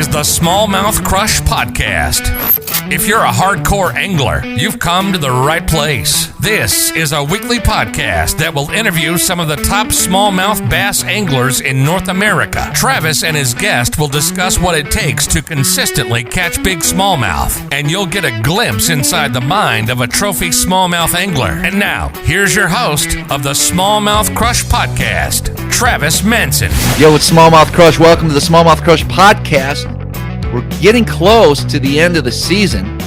is the SmallmouthCrush podcast. If you're a hardcore angler, you've come to the right place. This is a weekly podcast that will interview some of the top smallmouth bass anglers in North America. Travis and his guest will discuss what it takes to consistently catch big smallmouth, and you'll get a glimpse inside the mind of a trophy smallmouth angler. And now, here's your host of the SmallmouthCrush podcast, Travis Manson. Yo, it's SmallmouthCrush. Welcome to the SmallmouthCrush podcast. We're getting close to the end of the season,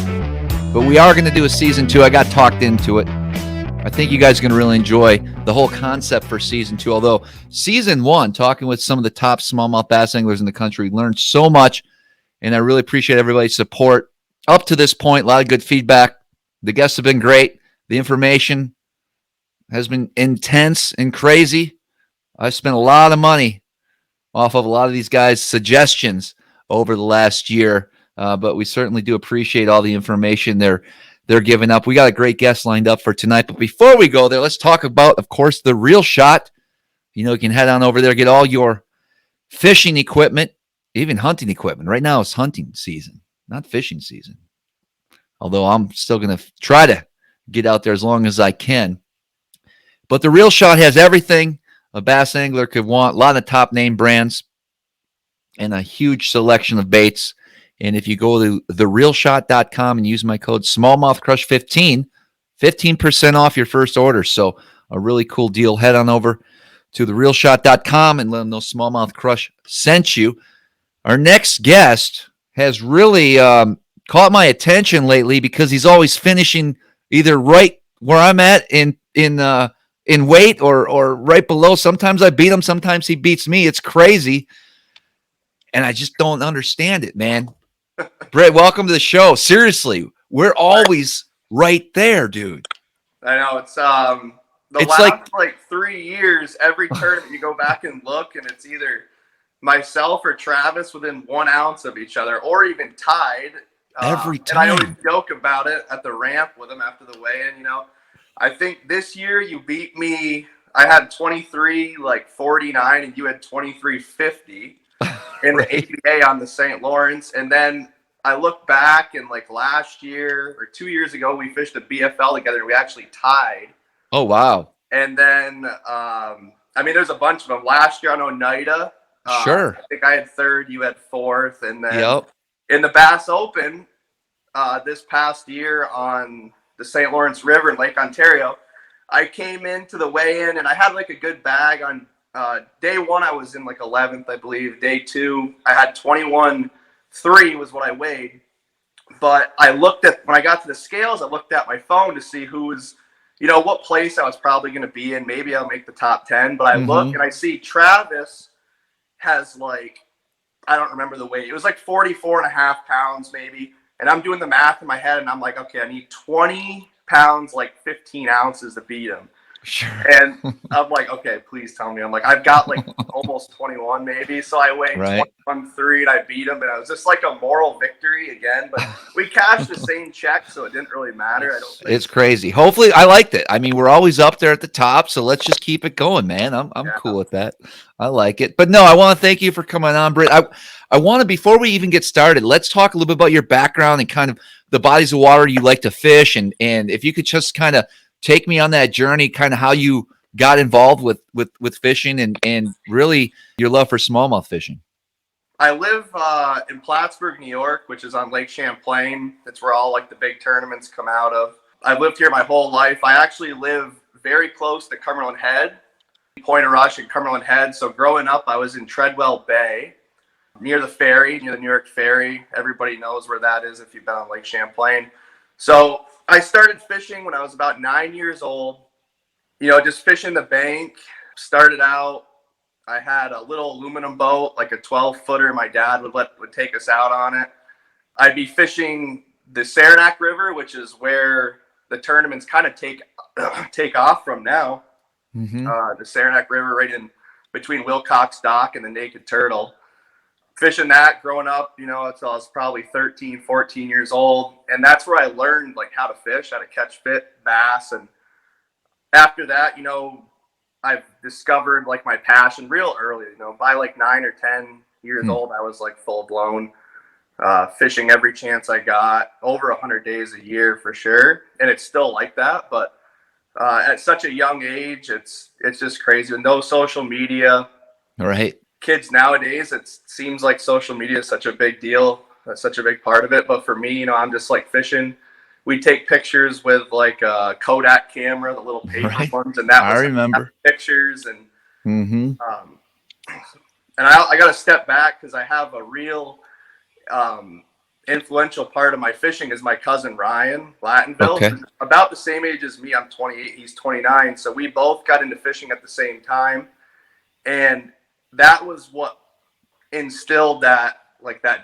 but we are going to do a season 2. I got talked into it. I think you guys are going to really enjoy the whole concept for season 2. Although season 1, talking with some of the top smallmouth bass anglers in the country, learned so much, and I really appreciate everybody's support up to this point. A lot of good feedback. The guests have been great. The information has been intense and crazy. I've spent a lot of money off of a lot of these guys' suggestions over the last year, but we certainly do appreciate all the information they're giving up. We got a great guest lined up for tonight, but before we go there, let's talk about, of course, the Real Shot. You know, you can head on over there, get all your fishing equipment, even hunting equipment. Right now it's hunting season, not fishing season, although I'm still going to try to get out there as long as I can. But the Real Shot has everything a bass angler could want, a lot of top name brands, and a huge selection of baits. And if you go to therealshot.com and use my code SmallmouthCrush15, 15% off your first order. So a really cool deal. Head on over to therealshot.com and let them know Smallmouth Crush sent you. Our next guest has really caught my attention lately because he's always finishing either right where I'm at in weight or right below. Sometimes I beat him, sometimes he beats me. It's crazy. And I just don't understand it, man. Brett, welcome to the show. Seriously, we're always right there, dude. I know. It's last like 3 years, every tournament you go back and look, and it's either myself or Travis within 1 ounce of each other, or even tied. Every time. And I always joke about it at the ramp with him after the weigh-in. You know, I think this year you beat me. I had 23.49, and you had 23.50. In the APA on the St. Lawrence. And then I look back and like last year or 2 years ago, we fished a BFL together and we actually tied. Oh, wow. And then, there's a bunch of them. Last year on Oneida, sure. I think I had third, you had fourth. And then yep. In the Bass Open this past year on the St. Lawrence River in Lake Ontario, I came into the weigh-in and I had like a good bag on day 1, I was in like 11th, I believe. Day 2, I had 21.3 was what I weighed. But when I got to the scales, I looked at my phone to see who was, what place I was probably going to be in. Maybe I'll make the top 10. But I look and I see Travis has like, I don't remember the weight. It was like 44.5 pounds maybe. And I'm doing the math in my head and I'm like, okay, I need 20 pounds, like 15 ounces to beat him. Sure. And I'm like, okay, please tell me. I'm like, I've got like almost 21 maybe. So I weighed 21.3 and I beat him. And it was just like a moral victory again. But we cashed the same check, so it didn't really matter. It's crazy. Hopefully, I liked it. I mean, we're always up there at the top, so let's just keep it going, man. I'm cool with that. I like it. But no, I want to thank you for coming on, Britt. I want to, before we even get started, let's talk a little bit about your background and kind of the bodies of water you like to fish. And if you could just kind of take me on that journey, kind of how you got involved with fishing and really your love for smallmouth fishing. I live in Plattsburgh, New York, which is on Lake Champlain. That's where all like the big tournaments come out of. I've lived here my whole life. I actually live very close to Cumberland Head, Point of Rush and Cumberland Head. So growing up, I was in Treadwell Bay, near the ferry, near the New York Ferry. Everybody knows where that is if you've been on Lake Champlain. So I started fishing when I was about 9 years old, just fishing the bank. Started out, I had a little aluminum boat, like a 12-footer. My dad would take us out on it. I'd be fishing the Saranac River, which is where the tournaments kind of take off from now. The Saranac River right in between Wilcox Dock and the Naked Turtle. Fishing that growing up, until I was probably 13, 14 years old. And that's where I learned like how to fish, how to catch bass. And after that, I've discovered like my passion real early, by like 9 or 10 years old, I was like full blown. fishing every chance I got, over 100 days a year for sure. And it's still like that. But at such a young age, it's just crazy. With no social media. Right. Kids nowadays, it seems like social media is such a big deal. That's such a big part of it. But for me, I'm just like fishing. We take pictures with like a Kodak camera, the little paper ones, and that was I remember pictures. And mm-hmm. And I got to step back because I have a real influential part of my fishing is my cousin Ryan Lattenville. Okay. About the same age as me. I'm 28. He's 29. So we both got into fishing at the same time, and that was what instilled that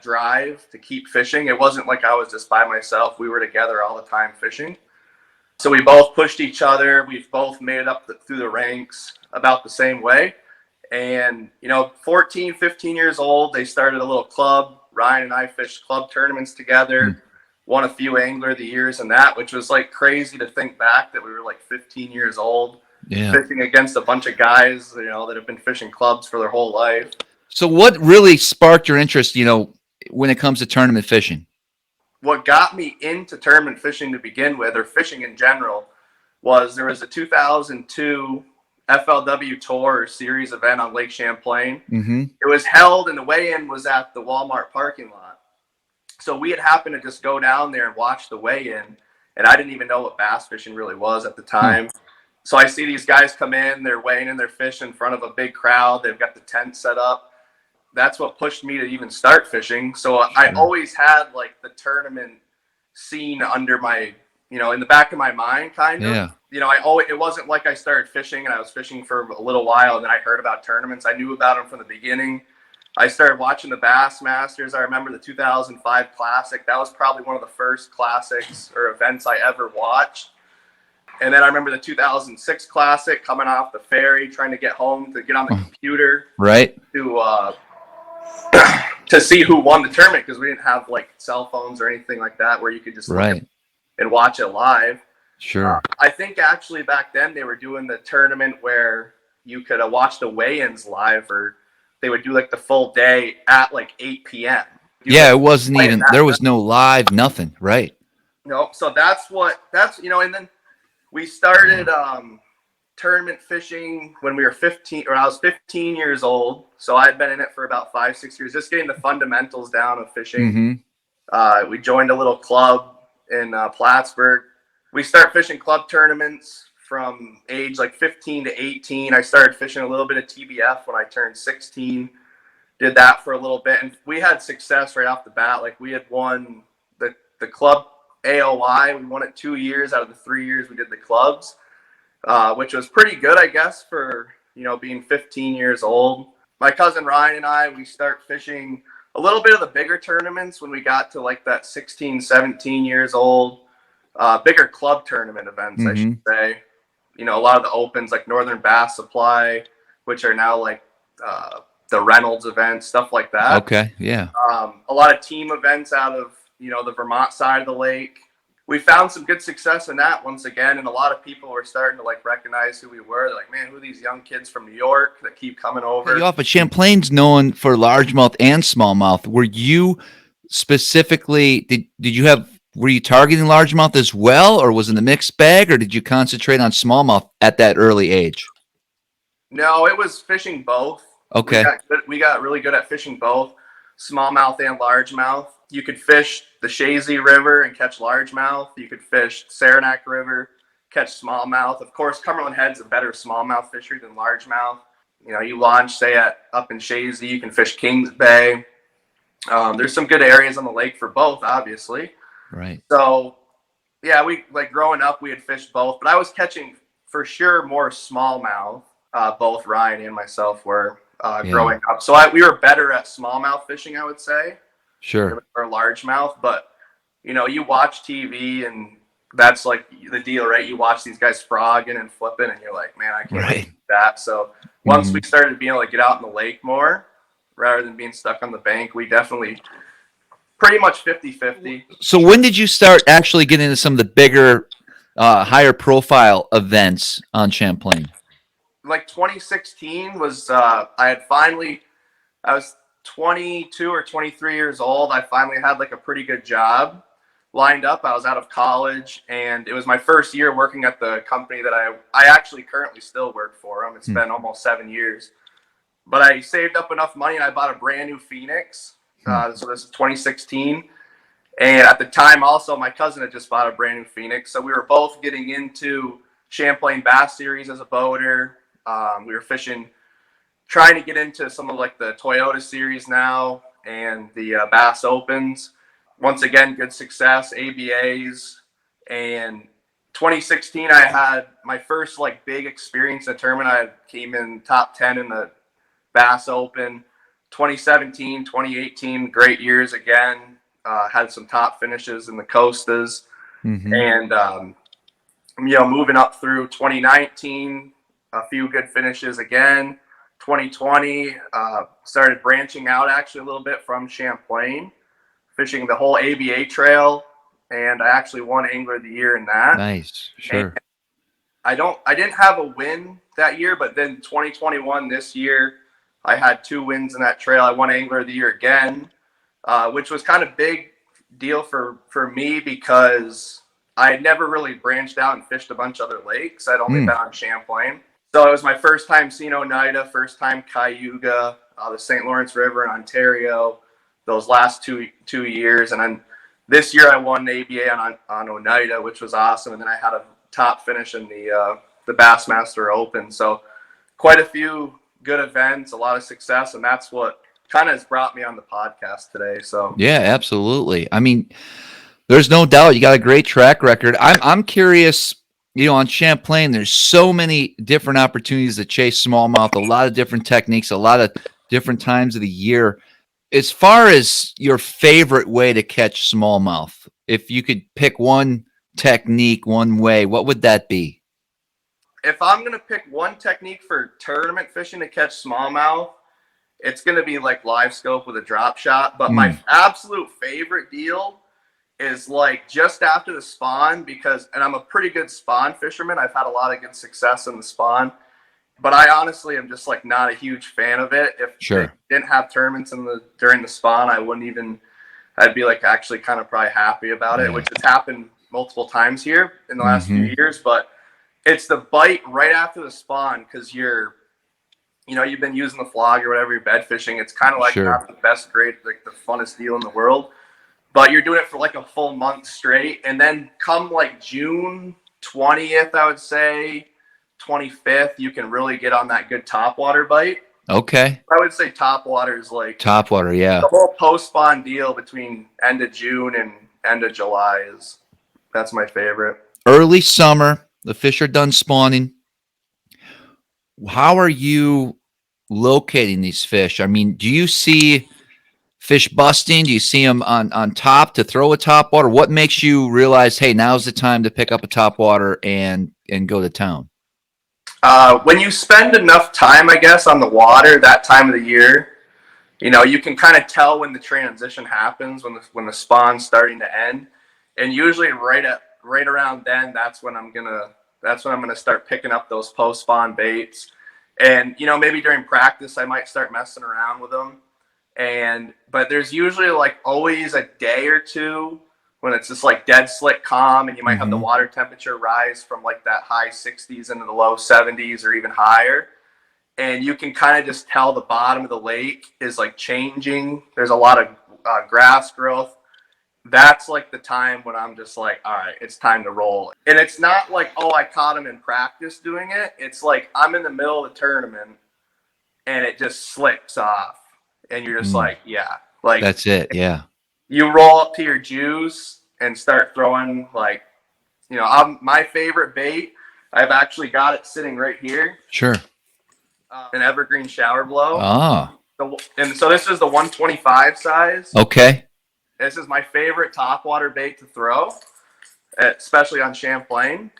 drive to keep fishing. It wasn't like I was just by myself. We were together all the time fishing. So we both pushed each other. We've both made it up through the ranks about the same way. And, 14, 15 years old, they started a little club. Ryan and I fished club tournaments together, won a few Angler of the Years and that, which was like crazy to think back that we were like 15 years old, fishing against a bunch of guys, that have been fishing clubs for their whole life. So what really sparked your interest, when it comes to tournament fishing? What got me into tournament fishing to begin with, or fishing in general, was there was a 2002 FLW Tour series event on Lake Champlain. Mm-hmm. It was held, and the weigh-in was at the Walmart parking lot. So we had happened to just go down there and watch the weigh-in, and I didn't even know what bass fishing really was at the time. So I see these guys come in, they're weighing in their fish in front of a big crowd. They've got the tent set up. That's what pushed me to even start fishing. So I always had like the tournament scene under my, in the back of my mind, kind of. Yeah. It wasn't like I started fishing and I was fishing for a little while and then I heard about tournaments. I knew about them from the beginning. I started watching the Bassmasters. I remember the 2005 Classic. That was probably one of the first classics or events I ever watched. And then I remember the 2006 Classic, coming off the ferry, trying to get home to get on the computer. Right. To see who won the tournament, because we didn't have like cell phones or anything like that where you could just look and watch it live. Sure. I think actually back then they were doing the tournament where you could watch the weigh-ins live, or they would do like the full day at like 8 p.m. It wasn't even, there was no live, nothing. Right. No. So that's, and then we started tournament fishing when we were 15, or I was 15 years old. So I'd been in it for about 5-6 years, just getting the fundamentals down of fishing. Mm-hmm. We joined a little club in Plattsburgh. We start fishing club tournaments from age like 15 to 18. I started fishing a little bit of TBF when I turned 16. Did that for a little bit, and we had success right off the bat. Like we had won the club AOI. We won it 2 years out of the 3 years we did the clubs. Which was pretty good, I guess, for, being 15 years old. My cousin Ryan and I, we start fishing a little bit of the bigger tournaments when we got to like that 16, 17 years old, bigger club tournament events, I should say. A lot of the opens like Northern Bass Supply, which are now like the Reynolds events, stuff like that. Okay, yeah. A lot of team events out of, the Vermont side of the lake. We found some good success in that once again, and a lot of people were starting to like recognize who we were. They're like, man, who are these young kids from New York that keep coming over? But Champlain's known for largemouth and smallmouth. Were you specifically, were you targeting largemouth as well, or was it a mixed bag, or did you concentrate on smallmouth at that early age? No, it was fishing both. Okay. We got really good at fishing both smallmouth and largemouth. You could fish the Shazy River and catch largemouth. You could fish Saranac River, catch smallmouth. Of course, Cumberland Head's a better smallmouth fishery than largemouth. You launch, say, up in Shazy, you can fish Kings Bay. There's some good areas on the lake for both, obviously. Right. So, yeah, we like growing up, we had fished both, but I was catching for sure more smallmouth. Both Ryan and myself were growing up. So we were better at smallmouth fishing, I would say. Sure. Or largemouth, but you watch TV and that's like the deal, right? You watch these guys frogging and flipping and you're like, man, I can't do that. So once we started being able to get out in the lake more rather than being stuck on the bank, we definitely pretty much 50-50. So when did you start actually getting into some of the bigger, higher profile events on Champlain? Like 2016 was, I was 22 or 23 years old, I finally had like a pretty good job lined up. I was out of college, and it was my first year working at the company that I actually currently still work for them. It's been almost 7 years, but I saved up enough money and I bought a brand new Phoenix. So this is 2016. And at the time also, my cousin had just bought a brand new Phoenix. So we were both getting into Champlain Bass Series as a boater. We were fishing, trying to get into some of like the Toyota Series now and the Bass Opens. Once again, good success, ABAs. And 2016, I had my first like big experience in a tournament. I came in top 10 in the Bass Open. 2017, 2018, great years again. Had some top finishes in the Costas. And, moving up through 2019, a few good finishes again. 2020, started branching out actually a little bit from Champlain, fishing the whole ABA trail, and I actually won Angler of the Year in that. Nice, sure. And I didn't have a win that year, but then 2021, this year, I had 2 wins in that trail. I won Angler of the Year again, which was kind of big deal for me because I had never really branched out and fished a bunch of other lakes. I'd only been on Champlain. So it was my first time seeing Oneida, first time Cayuga, the St. Lawrence River in Ontario, those last two years. And then this year I won the ABA on Oneida, which was awesome. And then I had a top finish in the Bassmaster Open. So quite a few good events, a lot of success. And that's what kind of has brought me on the podcast today. So yeah, absolutely. I mean, there's no doubt you got a great track record. I'm curious, on Champlain, there's so many different opportunities to chase smallmouth, a lot of different techniques, a lot of different times of the year. As far as your favorite way to catch smallmouth, if you could pick one technique, one way, what would that be? If I'm going to pick one technique for tournament fishing to catch smallmouth, it's going to be like Livescope with a drop shot. But my absolute favorite deal is like just after the spawn, and I'm a pretty good spawn fisherman. I've had a lot of good success in the spawn, but I honestly am just like not a huge fan of it. If they didn't have tournaments during the spawn, I'd be like actually kind of probably happy about it, which has happened multiple times here in the last few years. But it's the bite right after the spawn, because you've been using the flog or whatever, you're bed fishing. It's kind of like not the best grade, like the funnest deal in the world. But you're doing it for like a full month straight. And then come like June 20th, I would say, 25th, you can really get on that good topwater bite. Okay. I would say topwater is like topwater, yeah. The whole post-spawn deal between end of June and end of July that's my favorite. Early summer, the fish are done spawning. How are you locating these fish? I mean, do you see fish busting? Do you see them on top to throw a topwater? What makes you realize, hey, now's the time to pick up a topwater and go to town? When you spend enough time, I guess, on the water that time of the year, you can kind of tell when the transition happens, when the spawn's starting to end, and usually right around then, that's when I'm gonna start picking up those post spawn baits, and maybe during practice I might start messing around with them. But there's usually like always a day or two when it's just like dead slick calm, and you might have the water temperature rise from like that high 60s into the low 70s or even higher. And you can kind of just tell the bottom of the lake is like changing. There's a lot of grass growth. That's like the time when I'm just like, all right, it's time to roll. And it's not like, oh, I caught him in practice doing it. It's like I'm in the middle of the tournament and it just slips off. And you're just like, yeah, like that's it. Yeah. You roll up to your juice and start throwing like, my favorite bait. I've actually got it sitting right here. Sure. An evergreen shower blow. Ah. And so this is the 125 size. Okay. This is my favorite topwater bait to throw, especially on Champlain.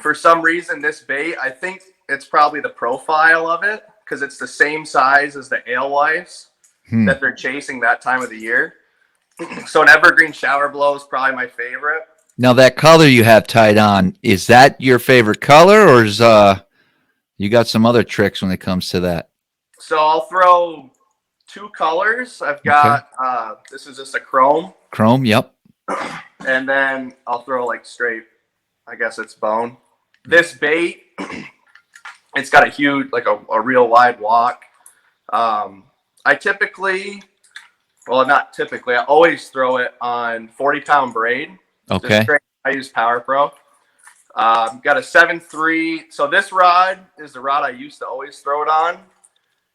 For some reason, this bait, I think it's probably the profile of it, because it's the same size as the alewives that they're chasing that time of the year. So an evergreen shower blow is probably my favorite. Now that color you have tied on, is that your favorite color, or is you got some other tricks when it comes to that? So I'll throw two colors. I've got this is just a chrome. Chrome, yep. And then I'll throw like straight, I guess it's bone. This bait, it's got a huge, like a real wide walk. I typically, well, not typically, I always throw it on 40-pound braid. Okay. I use Power Pro. Got a 7.3. So this rod is the rod I used to always throw it on.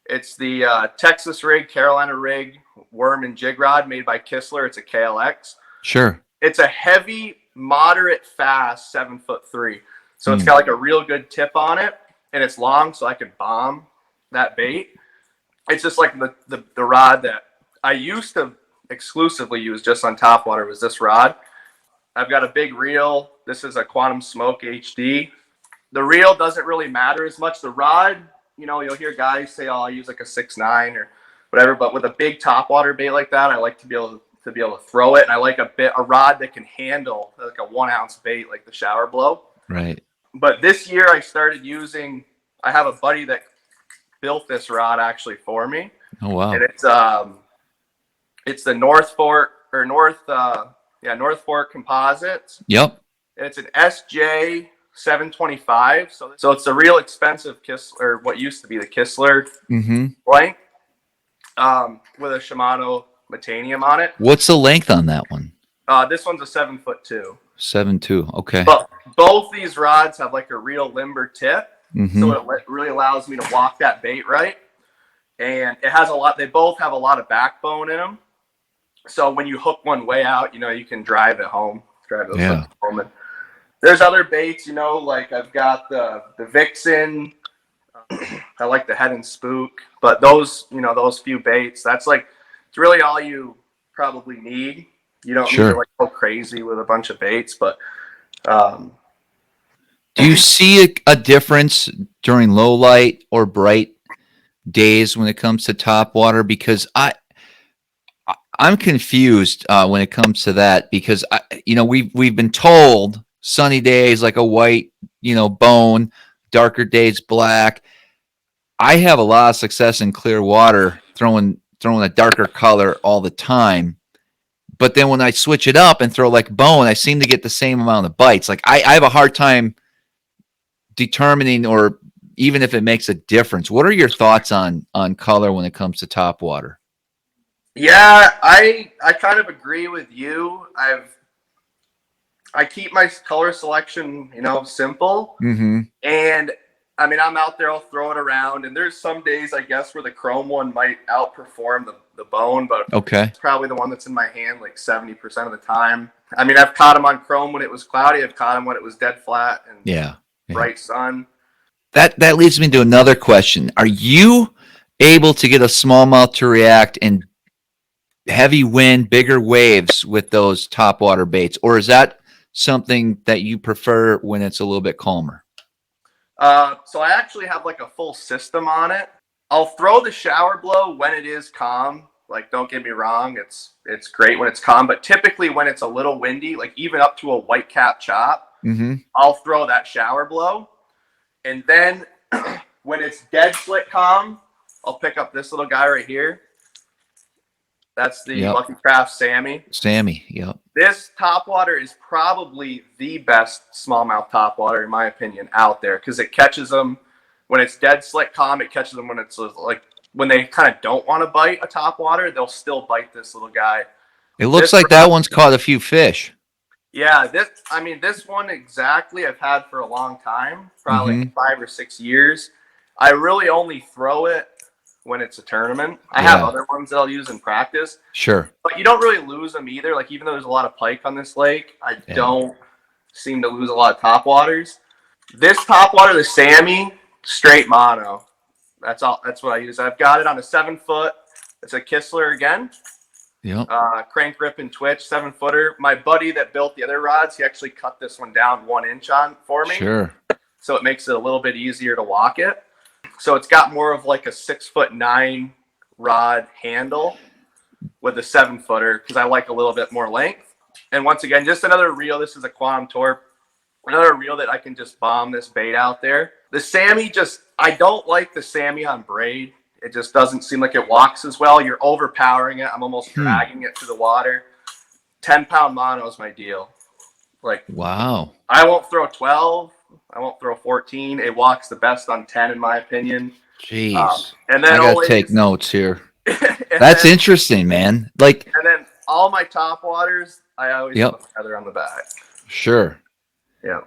It's the Texas rig, Carolina rig, worm and jig rod made by Kistler. It's a KLX. Sure. It's a heavy, moderate, fast 7'3". So it's got like a real good tip on it, and it's long, so I could bomb that bait. It's just like the rod that I used to exclusively use just on Topwater was this rod. I've got a big reel. This is a Quantum Smoke HD. The reel doesn't really matter as much. The rod, you know, you'll hear guys say, "Oh, I use like a 6.9 or whatever." But with a big Topwater bait like that, I like to be able to throw it, and I like a rod that can handle like a 1 ounce bait, like the shower blow. Right. But this year I started using. I have a buddy that built this rod actually for me. Oh wow! And it's the North Fork Composites. Yep. It's an SJ 725. So it's a real expensive Kistler, or what used to be the Kistler blank, with a Shimano Metanium on it. What's the length on that one? This one's a 7'2". 7.2. Okay. But both these rods have like a real limber tip, so it really allows me to walk that bait right. And it has a lot. They both have a lot of backbone in them. So when you hook one way out, you know, you can drive it home. Drive those hooks home. And there's other baits, you know, like I've got the Vixen. I like the Head and Spook, but those, you know, those few baits, that's like, it's really all you probably need. You don't need to like go crazy with a bunch of baits, but do you see a difference during low light or bright days when it comes to Topwater? Because I'm confused when it comes to that, because we've been told sunny days like a white, bone, darker days black. I have a lot of success in clear water throwing a darker color all the time. But then when I switch it up and throw like bone, I seem to get the same amount of bites. Like I have a hard time determining, or even if it makes a difference. What are your thoughts on color when it comes to Topwater? Yeah, I kind of agree with you. I keep my color selection, simple. And I mean, I'm out there, I'll throw it around, and there's some days, I guess, where the chrome one might outperform the bone, but it's probably the one that's in my hand like 70% of the time. I mean, I've caught them on chrome when it was cloudy. I've caught them when it was dead flat and bright sun. That leads me to another question. Are you able to get a smallmouth to react in heavy wind, bigger waves with those Topwater baits, or is that something that you prefer when it's a little bit calmer? So I actually have like a full system on it. I'll throw the shower blow when it is calm. Like, don't get me wrong, it's great when it's calm, but typically when it's a little windy, like even up to a white cap chop, I'll throw that shower blow. And then when it's dead slick calm, I'll pick up this little guy right here. That's the Lucky Craft Sammy. Yep. This Topwater is probably the best smallmouth Topwater, in my opinion, out there, because it catches them when it's dead slick calm. It catches them when it's like when they kind of don't want to bite a Topwater, they'll still bite this little guy. It looks like that one's caught a few fish. Yeah, this one exactly I've had for a long time, probably 5 or 6 years. I really only throw it when it's a tournament. I have other ones that I'll use in practice. Sure. But you don't really lose them either. Like, even though there's a lot of pike on this lake, I don't seem to lose a lot of Topwaters. This Topwater, the Sammy, straight mono. That's all. That's what I use. I've got it on a 7-foot. It's a Kistler again. Yep. Crank rip and twitch, 7-footer. My buddy that built the other rods, he actually cut this one down 1 inch on for me. Sure. So it makes it a little bit easier to walk it. So it's got more of like a 6'9" rod handle with a 7-footer, because I like a little bit more length. And once again, just another reel. This is a Quantum Torp. Another reel that I can just bomb this bait out there. The Sammy I don't like the Sammy on braid. It just doesn't seem like it walks as well. You're overpowering it. I'm almost dragging it through the water. 10-pound mono is my deal. Like, wow. I won't throw 12. I won't throw 14. It walks the best on 10, in my opinion. Jeez. And then I got to take notes here. That's then, interesting, man. Like, and then all my top waters, I always put feather on the back. Sure. Yeah.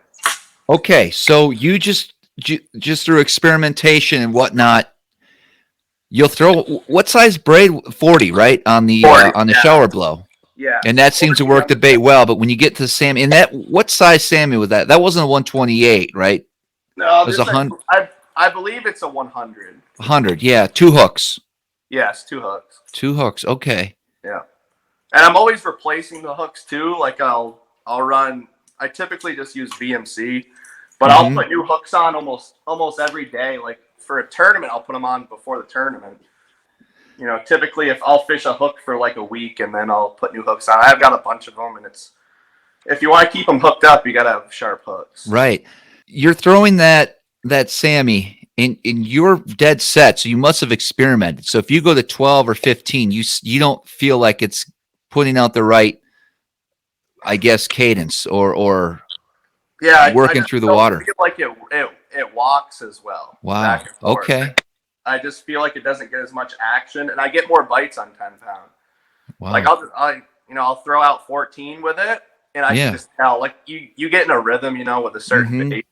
Okay, so you just through experimentation and whatnot, you'll throw what size braid? 40, right? On the 40, shower blow. Yeah. And that seems to work the bait well, but when you get to the Sammy, and that, what size Sammy was that? That wasn't a 128, right? No, it was 100. I believe it's a 100. 100, yeah. 2 hooks. Yes, 2 hooks. 2 hooks, okay. Yeah. And I'm always replacing the hooks too. Like I'll run, I typically just use VMC, but I'll put new hooks on almost every day. Like for a tournament, I'll put them on before the tournament. You know, typically if I'll fish a hook for like a week and then I'll put new hooks on. I've got a bunch of them, and if you want to keep them hooked up, you got to have sharp hooks. Right. You're throwing that Sammy in your dead set, so you must have experimented. So if you go to 12 or 15, you don't feel like it's putting out the right, I guess, cadence or working through the water. I feel like it walks as well. Wow. Okay. I just feel like it doesn't get as much action, and I get more bites on 10-pound. Wow. Like I'll throw out 14 with it, and I can just tell. Like you get in a rhythm, with a certain bait.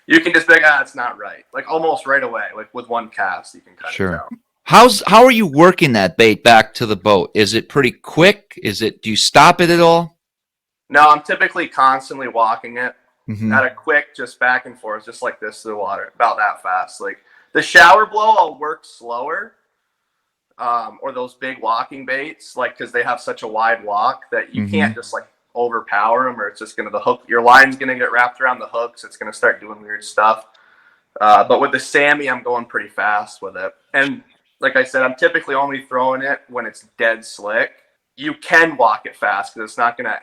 You can just be like, it's not right. Like almost right away. Like with one cast, you can kind of tell. How are you working that bait back to the boat? Is it pretty quick? Do you stop it at all? No, I'm typically constantly walking it at a quick, just back and forth, just like this to the water, about that fast. Like the shower blow, I'll work slower, or those big walking baits, like because they have such a wide walk that you can't just like overpower them, or it's just your line's gonna get wrapped around the hooks. It's gonna start doing weird stuff. But with the Sammy, I'm going pretty fast with it, and like I said, I'm typically only throwing it when it's dead slick. You can walk it fast because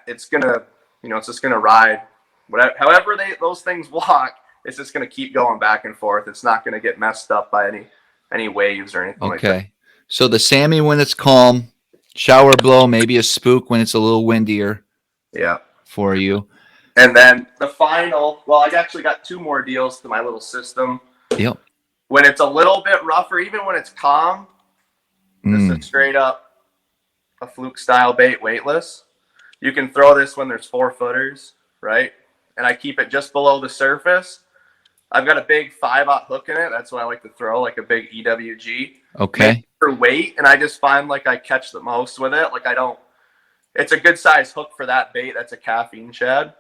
it's just gonna ride whatever. However those things walk, it's just gonna keep going back and forth. It's not gonna get messed up by any waves or anything like that. Okay. So the Sammy when it's calm, shower blow, maybe a spook when it's a little windier. Yeah. For you. And then the final, I actually got 2 more deals to my little system. Yep. When it's a little bit rougher, even when it's calm, this is straight up a fluke style bait, weightless. You can throw this when there's 4-footers, right? And I keep it just below the surface. I've got a big 5/0 hook in it. That's what I like to throw, like a big EWG. Okay. For weight, and I just find like I catch the most with it. Like it's a good size hook for that bait. That's a caffeine shad.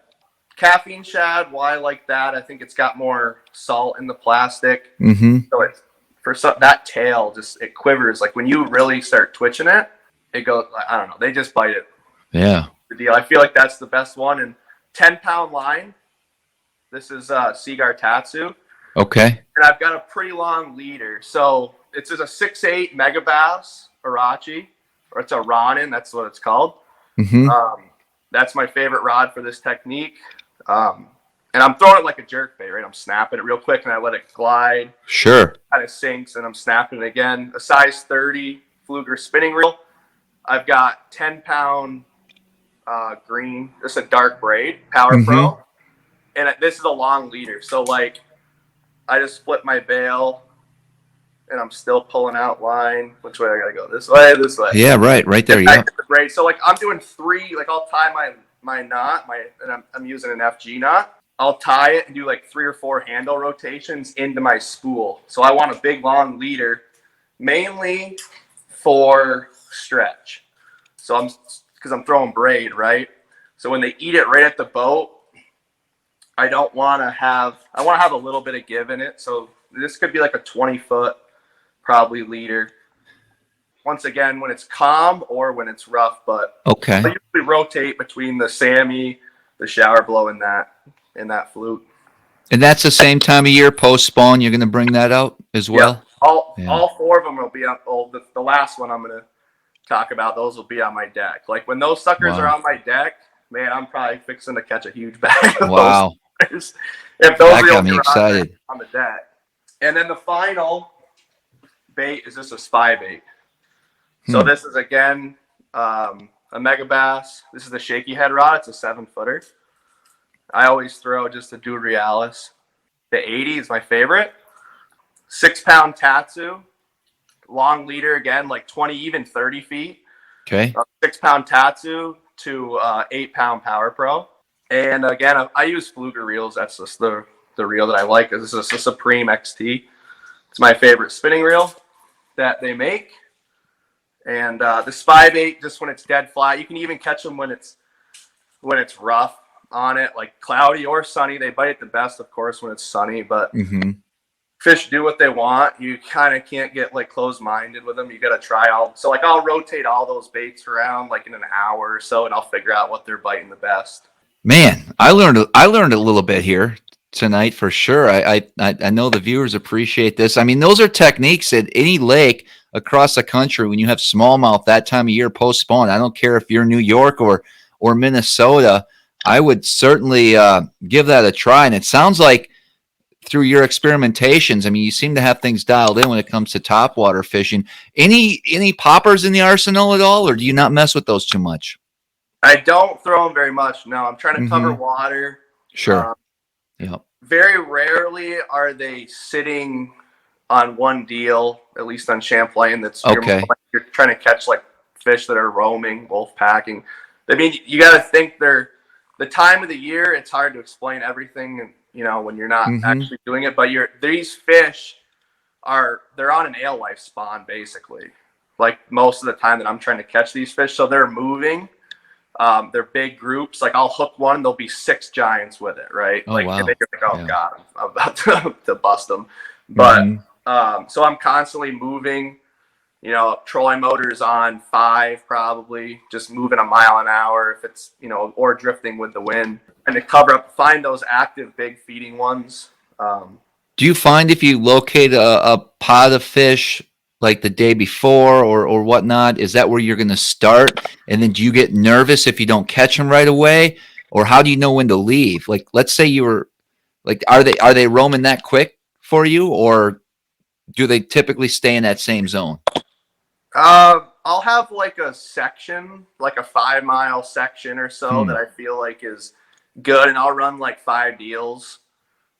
Caffeine shad, why I like that? I think it's got more salt in the plastic. So that tail it quivers. Like when you really start twitching it, it goes. I don't know. They just bite it. Yeah. The deal. I feel like that's the best one. And 10-pound line. This is Seagar Tatsu. Okay. And I've got a pretty long leader. So it's just a 6'8" megabass Arachi, or it's a Ronin. That's what it's called. That's my favorite rod for this technique. And I'm throwing it like a jerk bait, right? I'm snapping it real quick and I let it glide. Sure. Kind of sinks and I'm snapping it again. A size 30 Fluger spinning reel. I've got 10-pound green, just a dark braid, Power Pro. And this is a long leader. So like I just split my bail and I'm still pulling out line. Which way I gotta go? This way, this way. Yeah, right there. Yeah. So like I'm doing 3. Like I'll tie my knot, and I'm using an FG knot. I'll tie it and do like 3 or 4 handle rotations into my spool. So I want a big long leader, mainly for stretch. So because I'm throwing braid, right? So when they eat it right at the boat, I want to have a little bit of give in it. So this could be like a 20-foot. Probably leader. Once again, when it's calm or when it's rough, but I usually rotate between the Sammy, the shower blow, and that flute. And that's the same time of year post spawn. You're going to bring that out as well. Yeah. All 4 of them will be up. The last one I'm going to talk about. Those will be on my deck. Like when those suckers are on my deck, man, I'm probably fixing to catch a huge bag of those suckers. If those that got me excited on the deck, and then the final. bait is just a spy bait. So this is, again, a mega bass. This is the shaky head rod. It's a 7-footer. I always throw just a Dude Realis. The 80 is my favorite. 6-pound Tatsu. Long leader, again, like 20, even 30 feet. Okay. 6-pound Tatsu to 8-pound Power Pro. And again, I use Fluger reels. That's just the reel that I like. This is a Supreme XT. It's my favorite spinning reel that they make. And the spy bait, just when it's dead flat, you can even catch them when it's rough on it, like cloudy or sunny. They bite the best, of course, when it's sunny. But fish do what they want. You kind of can't get like closed-minded with them. You got to try all. So like I'll rotate all those baits around like in an hour or so, and I'll figure out what they're biting the best. Man, I learned a little bit here tonight for sure. I know the viewers appreciate this. I mean, those are techniques at any lake across the country when you have smallmouth that time of year post spawn. I don't care if you're New York or Minnesota. I would certainly give that a try. And it sounds like through your experimentations, I mean, you seem to have things dialed in when it comes to topwater fishing. Any poppers in the arsenal at all, or do you not mess with those too much? I don't throw them very much. No, I'm trying to cover water. Sure. Yep. Very rarely are they sitting on one deal, at least on Champlain. That's okay. You're trying to catch like fish that are roaming, wolf packing. I mean, you got to think they're the time of the year. It's hard to explain everything, you know, when you're not actually doing it. But these fish they're on an alewife spawn basically, like most of the time that I'm trying to catch these fish. So they're moving. They're big groups. Like I'll hook one, there'll be 6 giants with it, right? Oh, like, wow. And they're like, oh God, I'm about to bust them. But so I'm constantly moving. You know, trolling motors on 5 probably, just moving a mile an hour if it's, you know, or drifting with the wind, and to cover up, find those active big feeding ones. Do you find if you locate a pod of fish like the day before or whatnot, is that where you're going to start? And then do you get nervous if you don't catch them right away? Or how do you know when to leave? Like, let's say you were like, are they roaming that quick for you, or do they typically stay in that same zone? I'll have like a section, like a 5-mile section or so that I feel like is good. And I'll run like 5 deals,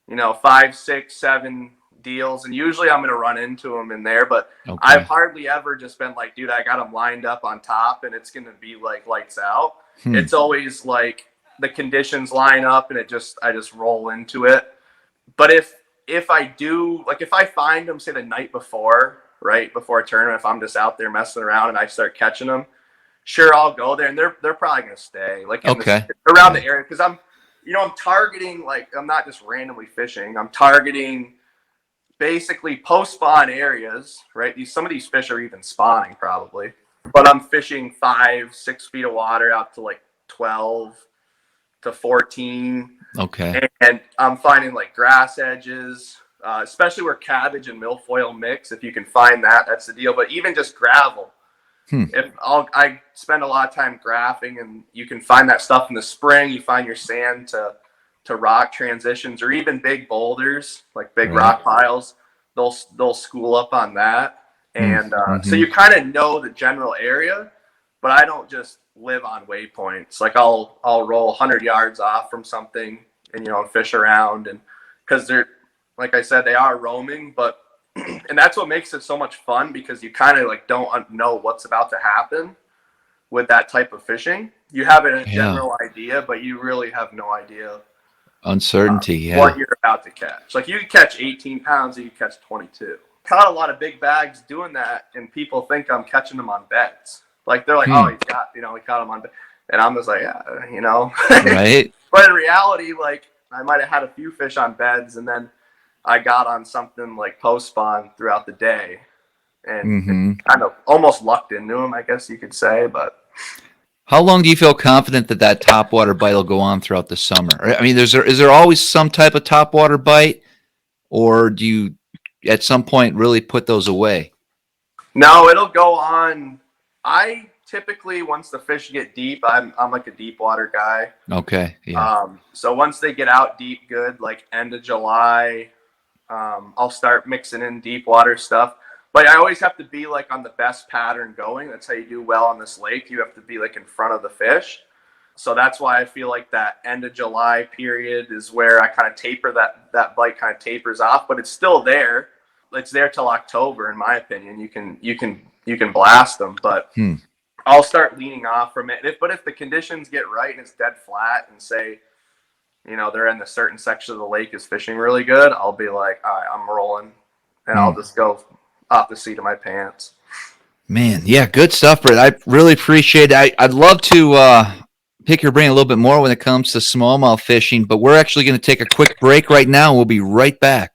you know, 5, 6, 7 deals. And usually I'm going to run into them in there, but I've hardly ever just been like, dude, I got them lined up on top and it's going to be like lights out. It's always like the conditions line up and I just roll into it. But if I do, like if I find them, say the night before, right before a tournament, if I'm just out there messing around and I start catching them, sure, I'll go there and they're probably going to stay like around the area. Cause I'm targeting, like, I'm not just randomly fishing. I'm targeting basically post spawn areas, right? Some of these fish are even spawning probably, but I'm fishing 5, 6 feet of water out to like 12 to 14. Okay. And I'm finding like grass edges, especially where cabbage and milfoil mix. If you can find that, that's the deal. But even just gravel, I spend a lot of time graphing, and you can find that stuff in the spring. You find your sand to rock transitions, or even big boulders, like big rock piles. They'll school up on that, and so you kind of know the general area. But I don't just live on waypoints. Like I'll roll 100 yards off from something, and fish around, and because they're, like I said, they are roaming, but and that's what makes it so much fun, because you kind of like don't know what's about to happen with that type of fishing. You have a general idea, but you really have no idea. Uncertainty, what you're about to catch. Like you could catch 18 pounds, and you catch 22. Caught a lot of big bags doing that, and people think I'm catching them on beds. Like they're like, oh, he caught them on bed, and I'm just like, yeah, right. But in reality, like I might have had a few fish on beds, and then I got on something like post spawn throughout the day, and kind of almost lucked into them, I guess you could say. But how long do you feel confident that topwater bite will go on throughout the summer? I mean, is there always some type of topwater bite, or do you at some point really put those away? No, it'll go on. I typically, once the fish get deep, I'm like a deep water guy. Okay. Yeah. So once they get out deep good, like end of July, I'll start mixing in deep water stuff. But I always have to be like on the best pattern going. That's how you do well on this lake. You have to be like in front of the fish. So that's why I feel like that end of July period is where I kind of taper that bite kind of tapers off, but it's still there. It's there till October, in my opinion. You can blast them, but I'll start leaning off from it. But if the conditions get right and it's dead flat, and say, they're in a certain section of the lake is fishing really good, I'll be like, all right, I'm rolling, and I'll just go off the seat of my pants. Man, yeah, good stuff, Brett. I really appreciate it. I'd love to pick your brain a little bit more when it comes to smallmouth fishing, but we're actually going to take a quick break right now, and we'll be right back.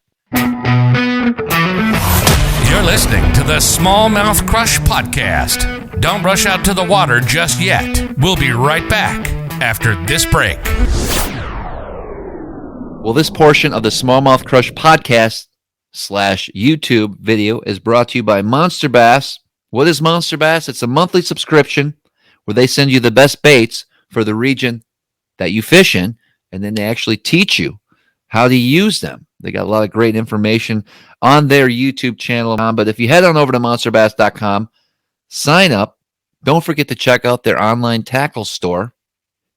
You're listening to the Smallmouth Crush podcast. Don't rush out to the water just yet. We'll be right back after this break. Well, this portion of the Smallmouth Crush podcast / YouTube video is brought to you by Monster Bass. What is Monster Bass? It's a monthly subscription where they send you the best baits for the region that you fish in, and then they actually teach you how to use them. They got a lot of great information on their YouTube channel. But if you head on over to monsterbass.com, sign up. Don't forget to check out their online tackle store.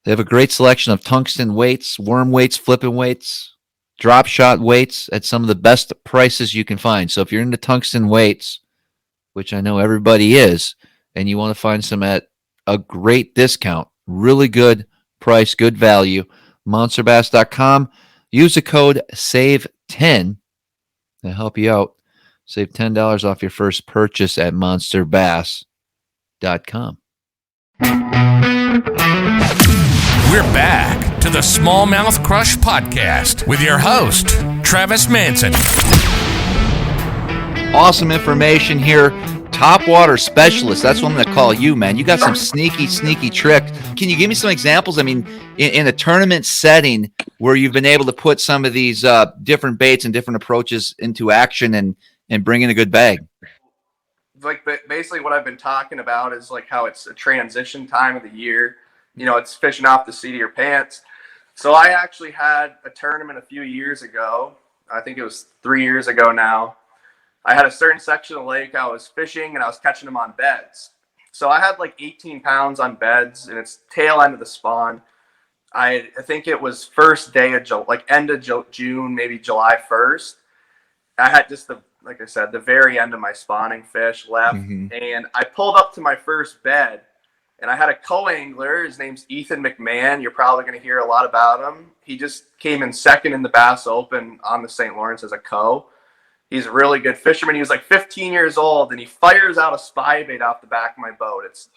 They have a great selection of tungsten weights, worm weights, flipping weights, drop shot weights at some of the best prices you can find. So if you're into tungsten weights, which I know everybody is, and you want to find some at a great discount, really good price, good value, monsterbass.com. Use the code SAVE10 to help you out. Save $10 off your first purchase at monsterbass.com. We're back to the Smallmouth Crush podcast with your host, Travis Manson. Awesome information here. Topwater specialist. That's what I'm going to call you, man. You got some sneaky tricks. Can you give me some examples? I mean, in a tournament setting where you've been able to put some of these different baits and different approaches into action and bring in a good bag. Like basically what I've been talking about is like how it's a transition time of the year. It's fishing off the seat of your pants. So I actually had a tournament a few years ago. I think it was 3 years ago now. I had a certain section of the lake I was fishing, and I was catching them on beds. So I had like 18 pounds on beds, and it's tail end of the spawn. I think it was first day of end of June, maybe July 1st. I had just like I said, the very end of my spawning fish left, and I pulled up to my first bed, and I had a co-angler. His name's Ethan McMahon. You're probably going to hear a lot about him. He just came in second in the Bass Open on the St. Lawrence as a co. He's a really good fisherman. He was like 15 years old, and he fires out a spy bait off the back of my boat. It's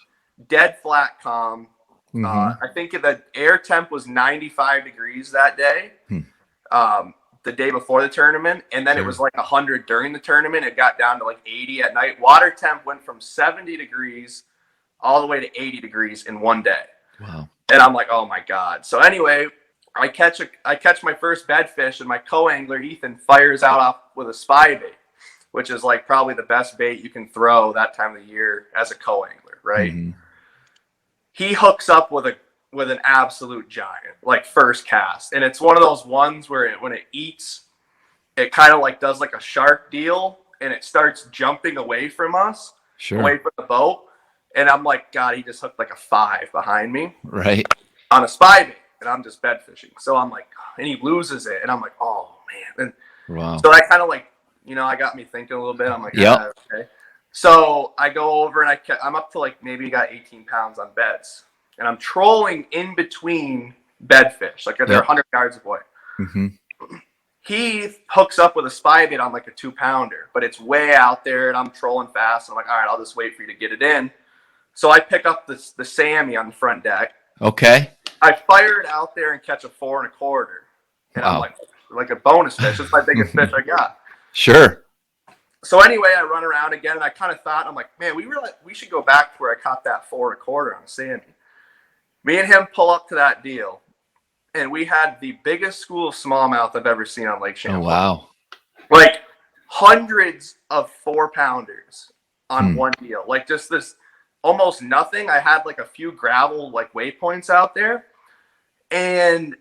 dead flat calm. I think the air temp was 95 degrees that day, the day before the tournament, and then it was like 100 during the tournament. It got down to like 80 at night. Water temp went from 70 degrees all the way to 80 degrees in one day. Wow. And I'm like, oh my God. So anyway, I catch my first bed fish, and my co-angler Ethan fires out off with a spy bait, which is like probably the best bait you can throw that time of the year as a co-angler, right? He hooks up with an absolute giant, like first cast, and it's one of those ones where when it eats, it kind of like does like a shark deal, and it starts jumping away from us, away from the boat, and I'm like, God, he just hooked like a 5 behind me, right, on a spy bait. And I'm just bed fishing. So I'm like, and he loses it. And I'm like, oh, man. And wow. So that kind of like, I got me thinking a little bit. I'm like, okay. So I go over, and I'm up to like maybe got 18 pounds on beds. And I'm trolling in between bed fish. Like they're 100 yards away. He hooks up with a spy bait on like a 2-pounder. But it's way out there, and I'm trolling fast. And I'm like, all right, I'll just wait for you to get it in. So I pick up the Sammy on the front deck. Okay. I fire it out there and catch a 4 1/4, and I'm like a bonus fish. It's my biggest fish I got. Sure. So anyway, I run around again, and I kind of thought, I'm like, man, we should go back to where I caught that 4 1/4 on Sammy. Me and him pull up to that deal, and we had the biggest school of smallmouth I've ever seen on Lake Champlain. Oh wow! Like hundreds of 4-pounders on one deal, like just this. Almost nothing. I had like a few gravel like waypoints out there, and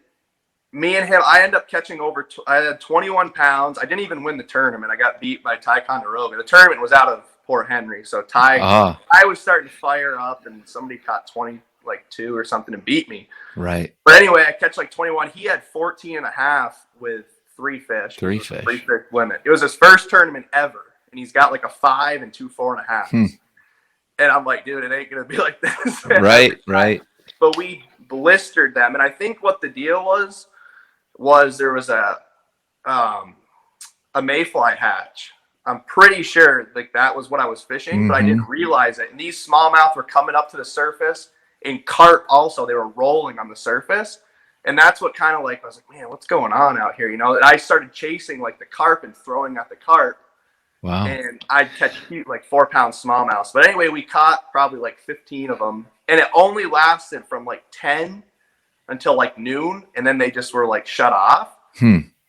me and him, I ended up catching I had 21 pounds. I didn't even win the tournament. I got beat by Ty Condoroga. The tournament was out of Port Henry. So I was starting to fire up, and somebody caught 22 or something and beat me. Right. But anyway, I catch like 21. He had 14 and a half with 3 fish. 3 fish. 3 fish limit. It was his first tournament ever. And he's got like a 5 and 2 4.5. And I'm like, dude, it ain't going to be like this. Right. But we blistered them. And I think what the deal was there was a mayfly hatch. I'm pretty sure like that was what I was fishing, but I didn't realize it. And these smallmouth were coming up to the surface, and carp also. They were rolling on the surface. And that's what kind of like, I was like, man, what's going on out here? And I started chasing like the carp and throwing at the carp. Wow. And I'd catch cute like 4-pound smallmouths. But anyway, we caught probably like 15 of them. And it only lasted from like 10 until like noon. And then they just were like shut off.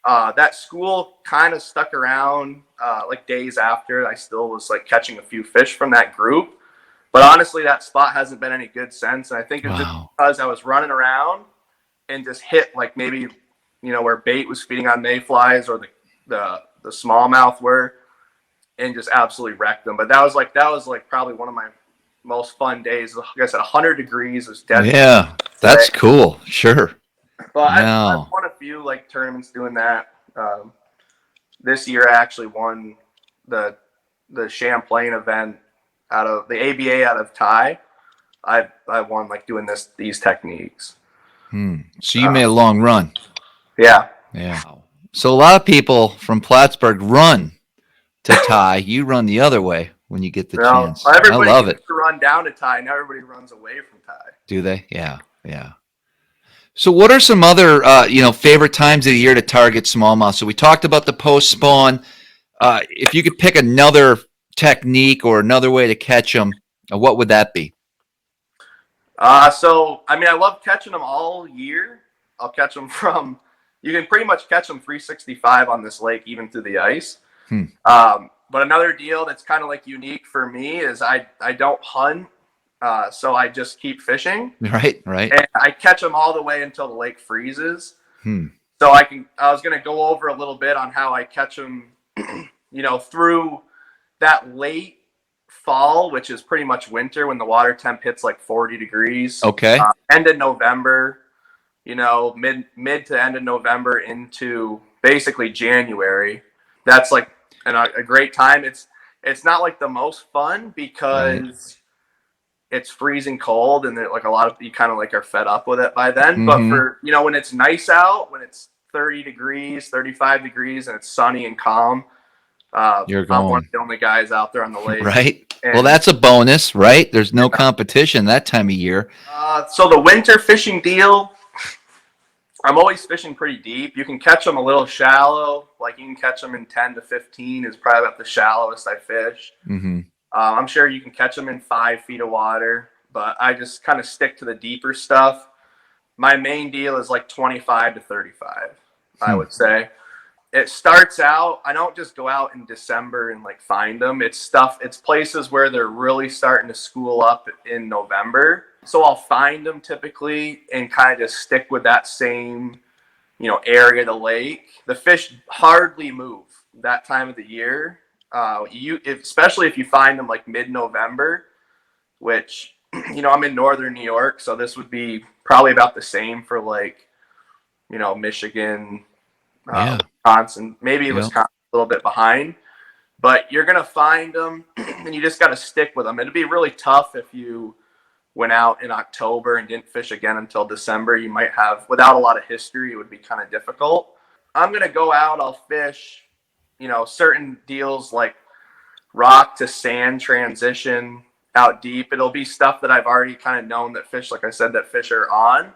That school kind of stuck around like days after. I still was like catching a few fish from that group. But honestly, that spot hasn't been any good since. And I think it's just because I was running around and just hit like maybe, where bait was feeding on mayflies or the smallmouth were, and just absolutely wrecked them. But that was like probably one of my most fun days. Like I said, 100 degrees was dead. Yeah, that's cool. Sure. But I've won a few like tournaments doing that. This year I actually won the Champlain event out of the ABA out of Thai. I won like doing these techniques. So you made a long run. Yeah. So a lot of people from Plattsburgh run to Thai. You run the other way when you get the chance. I love it. To run down to Thai. Now everybody runs away from Thai. Do they? Yeah. So what are some other, favorite times of the year to target smallmouth? So we talked about the post spawn. If you could pick another technique or another way to catch them, what would that be? I love catching them all year. I'll catch them you can pretty much catch them 365 on this lake, even through the ice. But another deal that's kind of like unique for me is I don't hunt. So I just keep fishing. Right. And I catch them all the way until the lake freezes. So I was going to go over a little bit on how I catch them, through that late fall, which is pretty much winter when the water temp hits like 40 degrees. Okay. End of November, mid to end of November into basically January. That's like a great time. It's not like the most fun because it's freezing cold and like a lot of you kind of like are fed up with it by then. But for, when it's nice out, when it's 30 degrees, 35 degrees and it's sunny and calm, you're going. I'm one of the only guys out there on the lake. Right. Well, that's a bonus, right? There's no competition that time of year. So the winter fishing deal, I'm always fishing pretty deep. You can catch them a little shallow. Like you can catch them in 10 to 15 is probably about the shallowest I fish. I'm sure you can catch them in 5 feet of water, but I just kind of stick to the deeper stuff. My main deal is like 25 to 35, I would say. It starts out, I don't just go out in December and like find them. It's places where they're really starting to school up in November. So I'll find them typically and kind of just stick with that same, area of the lake. The fish hardly move that time of the year. Especially if you find them like mid-November, which, I'm in northern New York, so this would be probably about the same for like, Michigan, Wisconsin, maybe Wisconsin a little bit behind, but you're going to find them and you just got to stick with them. It'd be really tough if you went out in October and didn't fish again until December. You might have, without a lot of history, it would be kind of difficult. I'm going to go out, I'll fish, certain deals like rock to sand transition out deep. It'll be stuff that I've already kind of known that fish, like I said, that fish are on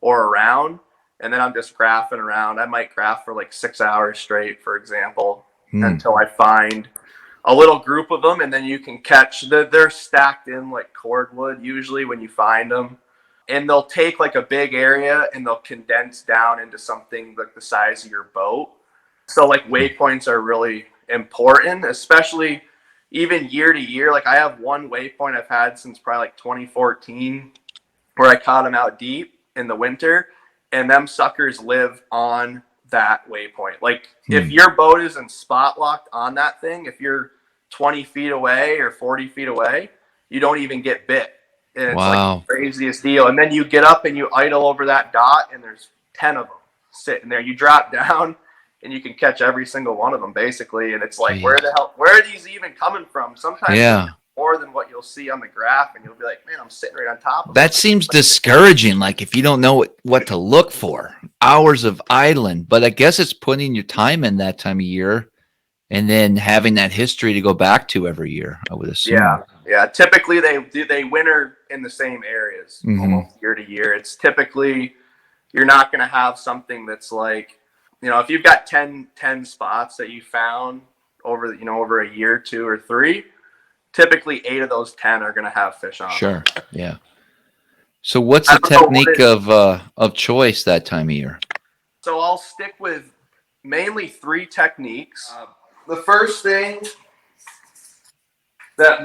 or around. And then I'm just graphing around. I might graph for like 6 hours straight, for example, until I find a little group of them. And then you can catch, they're stacked in like cordwood usually when you find them. And they'll take like a big area and they'll condense down into something like the size of your boat. So like waypoints are really important, especially even year to year. Like I have one waypoint I've had since probably like 2014 where I caught them out deep in the winter. and them suckers live on that waypoint. Like if your boat isn't spot locked on that thing, if you're 20 feet away or 40 feet away, you don't even get bit. And it's like the craziest deal. And then you get up and you idle over that dot, and there's 10 of them sitting there. You drop down and you can catch every single one of them basically. And it's like, where are these even coming from? Sometimes more than what you'll see on the graph, and you'll be like, man, I'm sitting right on top of that. Seems discouraging. Like if you don't know what to look for, hours of idling. But I guess it's putting your time in that time of year, and then having that history to go back to every year, I would assume. Yeah. Typically they winter in the same areas almost year to year. It's typically, you're not going to have something that's like, if you've got 10 spots that you found over a year, 2 or 3, typically 8 of those 10 are going to have fish on. Sure. Yeah. So what's the technique of choice that time of year? So I'll stick with mainly 3 techniques. The first thing that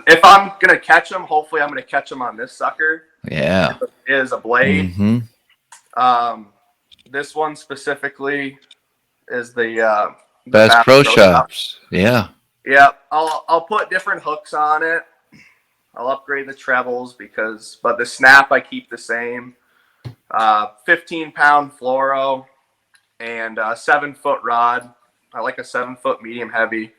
if I'm going to catch them, hopefully I'm going to catch them on this sucker. Yeah. Is a blade. This one specifically is the Bass Pro Shops. Yeah. Yeah. I'll put different hooks on it. I'll upgrade the trebles but the snap I keep the same. 15-pound fluoro and 7-foot rod. I like a 7-foot medium heavy.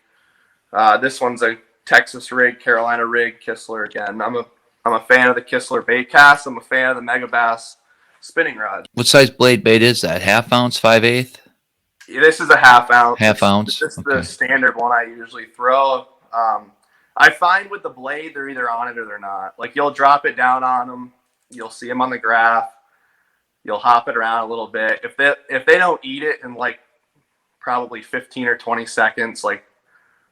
This one's a Texas rig, Carolina rig, Kistler again. I'm a fan of the Kistler bait cast. I'm a fan of the Mega Bass spinning rod. What size blade bait is that? 1/2 ounce, 5/8? Yeah, this is a 1/2 ounce. 1/2 ounce. This is the standard one I usually throw. I find with the blade, they're either on it or they're not. Like you'll drop it down on them, you'll see them on the graph, you'll hop it around a little bit. If they don't eat it in like probably 15 or 20 seconds, like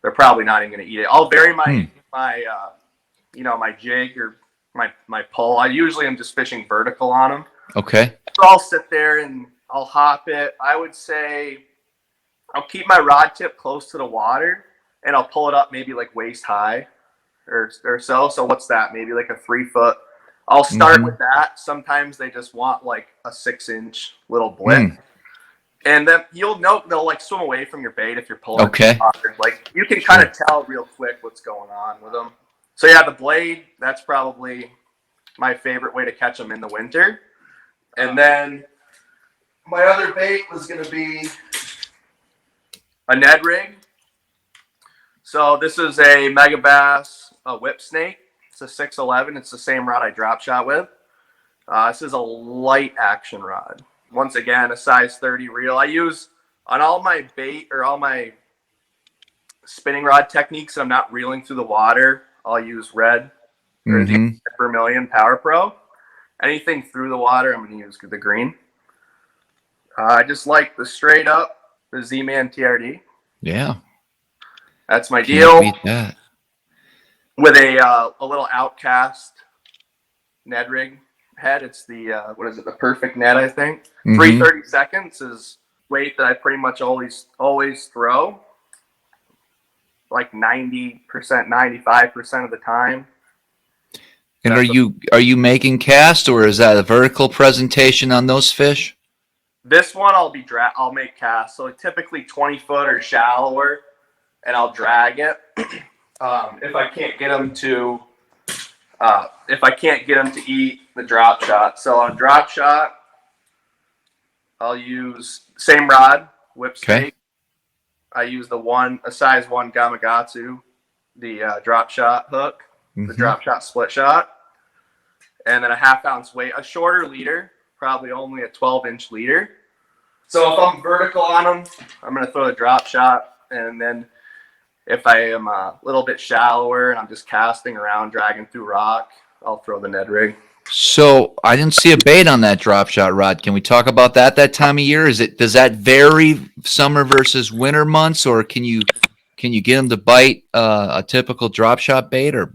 they're probably not even going to eat it. I'll vary my my jig or my pull. I usually am just fishing vertical on them. Okay. So I'll sit there and I'll hop it. I would say I'll keep my rod tip close to the water, and I'll pull it up maybe like waist high or so. So what's that? Maybe like a 3-foot. I'll start with that. Sometimes they just want like a 6-inch little blip. And then you'll note they'll like swim away from your bait if you're pulling. Okay. Like you can kind of tell real quick what's going on with them. So yeah, the blade, that's probably my favorite way to catch them in the winter. And then my other bait was going to be a Ned rig. So this is a Mega Bass whip snake. It's a 611. It's the same rod I drop shot with. This is a light action rod. Once again, a size 30 reel. I use on all my bait or all my spinning rod techniques. I'm not reeling through the water. I'll use red or the Vermilion Power Pro. Anything through the water, I'm going to use the green. I just like the straight up, the Z-Man TRD. Yeah. That's my deal. Beat that. With a little Outcast Ned rig head. It's the, the Perfect Ned, I think. 330 seconds is weight that I pretty much always throw. Like 90%, 95% of the time. And are you making cast, or is that a vertical presentation on those fish? This one I'll make cast. So typically 20 foot or shallower, and I'll drag it. If I can't get them to eat the drop shot. So on drop shot, I'll use same rod, whip snake. I use a size 1 Gamakatsu, the drop shot hook, the drop shot split shot, and then a 1/2 ounce weight, a shorter leader, probably only a 12-inch leader. So if I'm vertical on them, I'm going to throw a drop shot, and then if I am a little bit shallower and I'm just casting around, dragging through rock, I'll throw the Ned rig. So I didn't see a bait on that drop shot rod. Can we talk about that time of year? Does that vary summer versus winter months, or can you get them to bite a typical drop shot bait, or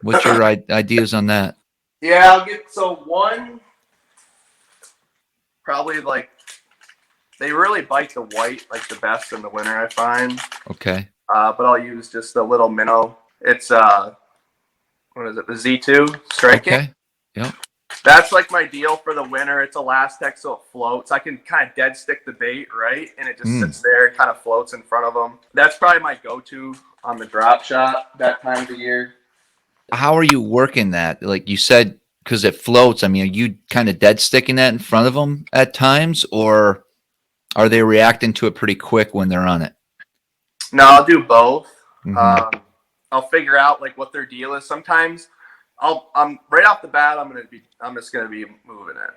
what's your ideas on that? Yeah, I'll get one. Probably like they really bite the white like the best in the winter, I find. Okay. But I'll use just a little minnow. It's the Z2 striking. Okay. Yep. That's like my deal for the winter. It's Elastic, so it floats. I can kind of dead stick the bait, right? And it just sits there and kind of floats in front of them. That's probably my go-to on the drop shot that time of the year. How are you working that? Like you said, because it floats. I mean, are you kind of dead sticking that in front of them at times, or are they reacting to it pretty quick when they're on it? No, I'll do both. Mm-hmm. I'll figure out like what their deal is. Sometimes I'm right off the bat. I'm just gonna be moving it.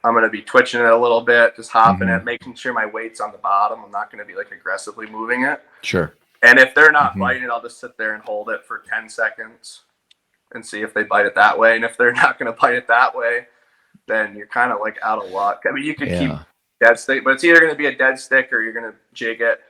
I'm gonna be twitching it a little bit, just hopping it, making sure my weight's on the bottom. I'm not gonna be like aggressively moving it. Sure. And if they're not biting it, I'll just sit there and hold it for 10 seconds and see if they bite it that way. And if they're not gonna bite it that way, then you're kind of like out of luck. I mean, you could keep dead stick, but it's either gonna be a dead stick or you're gonna jig it.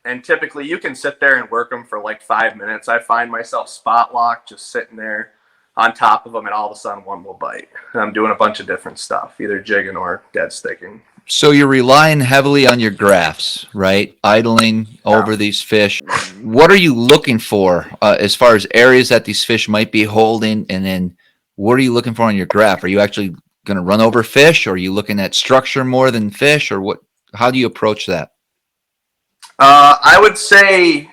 And typically you can sit there and work them for like 5 minutes. I find myself spot locked, just sitting there on top of them, and all of a sudden one will bite. And I'm doing a bunch of different stuff, either jigging or dead sticking. So you're relying heavily on your graphs, right? Idling over these fish. What are you looking for as far as areas that these fish might be holding? And then what are you looking for on your graph? Are you actually going to run over fish? Or are you looking at structure more than fish? Or what? How do you approach that? I would say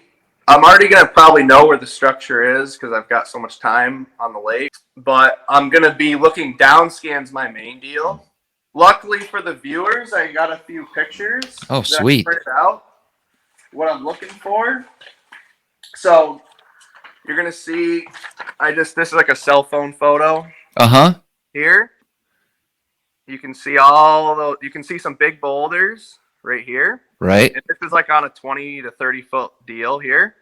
I'm already going to probably know where the structure is because I've got so much time on the lake. But I'm going to be looking down scans, my main deal. Luckily for the viewers, I got a few pictures. Oh, sweet. That I printed out what I'm looking for. So you're going to see, this is like a cell phone photo. Here. You can see you can see some big boulders right here. Right. And this is like on a 20 to 30 foot deal here.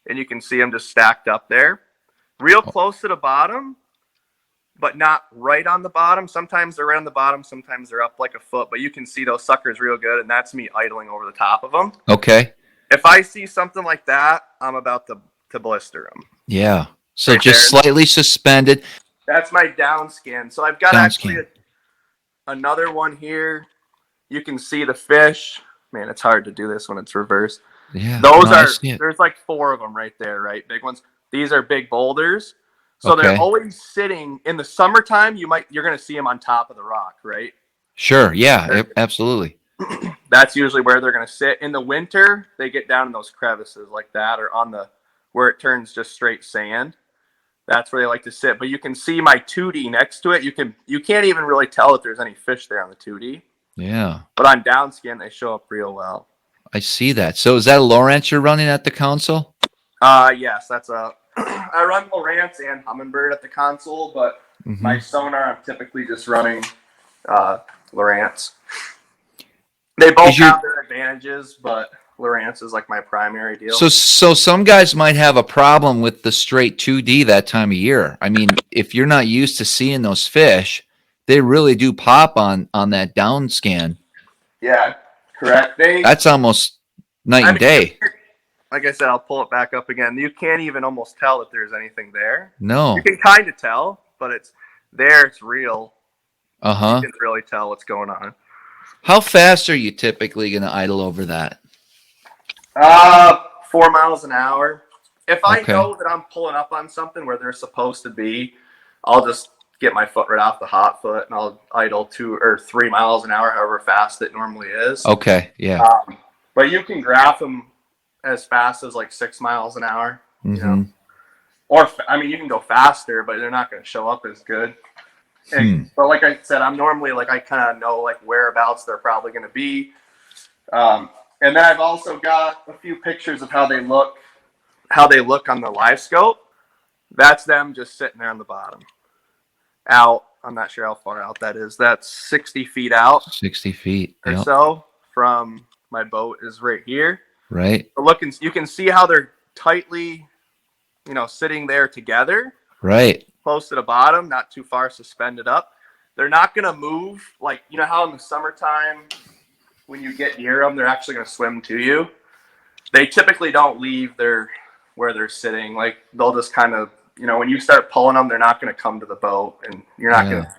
And you can see them just stacked up there. Real close to the bottom, but not right on the bottom. Sometimes they're right on the bottom. Sometimes they're up like a foot. But you can see those suckers real good. And that's me idling over the top of them. Okay. If I see something like that, I'm about to blister them. Yeah. So right just there. Slightly suspended. That's my down scan. So I've got another one here. You can see the fish. Man, it's hard to do this when it's reversed. Yeah. There's like 4 of them right there, right? Big ones. These are big boulders. So they're always sitting in the summertime. You're going to see them on top of the rock, right? Sure. Yeah, absolutely. That's usually where they're going to sit. In the winter, they get down in those crevices like that, or where it turns just straight sand. That's where they like to sit. But you can see my 2D next to it. You can't even really tell if there's any fish there on the 2D. Yeah. But on down scan, they show up real well. I see that. So is that a Lowrance you're running at the console? Yes, that's I run Lowrance and Humminbird at the console, but my sonar, I'm typically just running Lowrance. They both have their advantages, but Lowrance is like my primary deal. So some guys might have a problem with the straight 2D that time of year. I mean, if you're not used to seeing those fish, they really do pop on that down scan. Yeah, correct. That's almost night and day. Like I said, I'll pull it back up again. You can't even almost tell if there's anything there. No. You can kind of tell, but it's there. It's real. You can really tell what's going on. How fast are you typically going to idle over that? 4 miles an hour. If I know that I'm pulling up on something where they're supposed to be, I'll just get my foot right off the hot foot and I'll idle 2 or 3 miles an hour, however fast it normally is. Okay, yeah. But you can graph them as fast as like 6 miles an hour. You know? Or, I mean, you can go faster, but they're not going to show up as good. But like I said, I'm normally like, I kind of know like whereabouts they're probably going to be. And then I've also got a few pictures of how they look on the Livescope. That's them just sitting there on the bottom. Out. I'm not sure how far out that is. That's 60 feet out. 60 feet or so from my boat is right here. Right. You can see how they're tightly, sitting there together. Right. Close to the bottom, not too far suspended up. They're not going to move. Like, you know how in the summertime, when you get near them, they're actually going to swim to you. They typically don't leave where they're sitting. Like, they'll just kind of, when you start pulling them, they're not going to come to the boat, and you're not going to.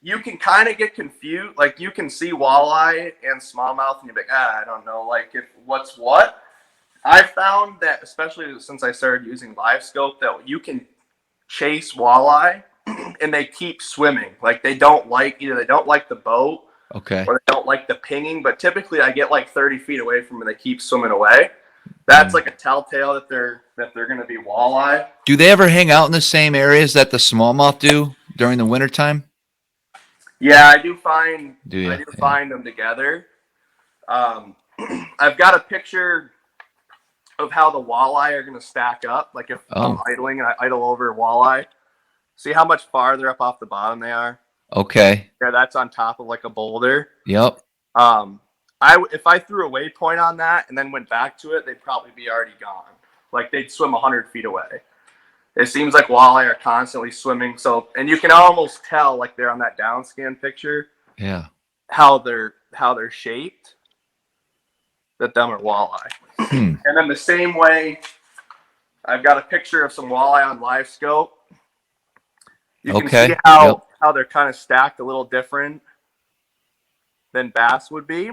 You can kind of get confused. Like, you can see walleye and smallmouth, and you're like, I don't know, like, what's what. I found that, especially since I started using Livescope, that you can chase walleye and they keep swimming. Like they don't like the boat, Okay. or they don't like the pinging. But typically, I get like 30 feet away from them, and they keep swimming away. That's like a telltale that they're going to be walleye. Do they ever hang out in the same areas that the smallmouth do during the wintertime? Yeah, I do find find them together. I've got a picture of how the walleye are going to stack up. Like if I'm idling and I idle over walleye, see how much farther up off the bottom they are. Okay. Yeah, that's on top of like a boulder. Yep. If I threw a waypoint on that and then went back to it, they'd probably be already gone. Like they'd swim 100 feet away. It seems like walleye are constantly swimming. So, and you can almost tell, like they're on that downscan picture. Yeah. How they're shaped. That them are walleye. And then the same way, I've got a picture of some walleye on Livescope. You can see how they're kind of stacked a little different than bass would be.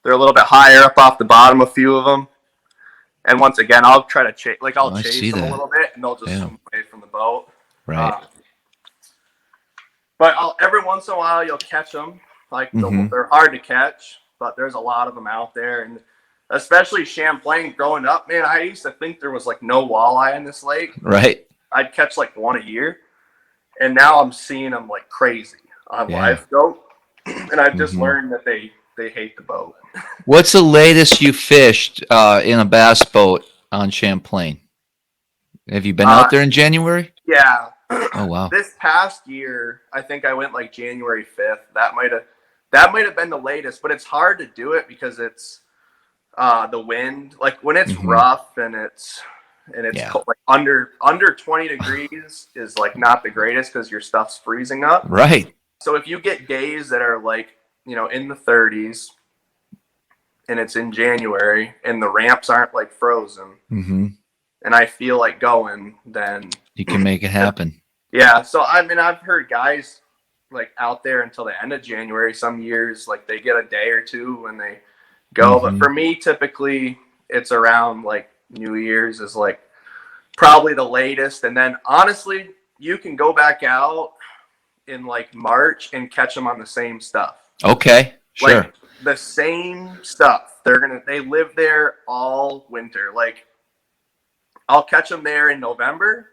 They're a little bit higher up off the bottom, a few of them. And once again, I'll try to chase, like I'll chase them a little bit, and they'll just swim away from the boat. Right. But every once in a while, you'll catch them. Like they're hard to catch, but there's a lot of them out there, and especially Champlain. Growing up, man, I used to think there was like no walleye in this lake. Right. I'd catch like one a year, and now I'm seeing them like crazy on Livescope, and I've just learned that they hate the boat. What's the latest you fished in a bass boat on Champlain? Have you been out there in January? Yeah. Oh wow. This past year, I think I went like January 5th. That might have been the latest, but it's hard to do it because it's the wind. Like when it's rough and it's cold, like under 20 degrees is like not the greatest because your stuff's freezing up. Right. So if you get days that are like, in the 30s and it's in January and the ramps aren't like frozen and I feel like going, then you can make it happen. Yeah. So, I mean, I've heard guys like out there until the end of January. Some years, like they get a day or two when they go. But for me, typically it's around like New Year's is like probably the latest. And then honestly, you can go back out in like March and catch them on the same stuff. Okay. Sure. Like the same stuff. They live there all winter. Like I'll catch them there in November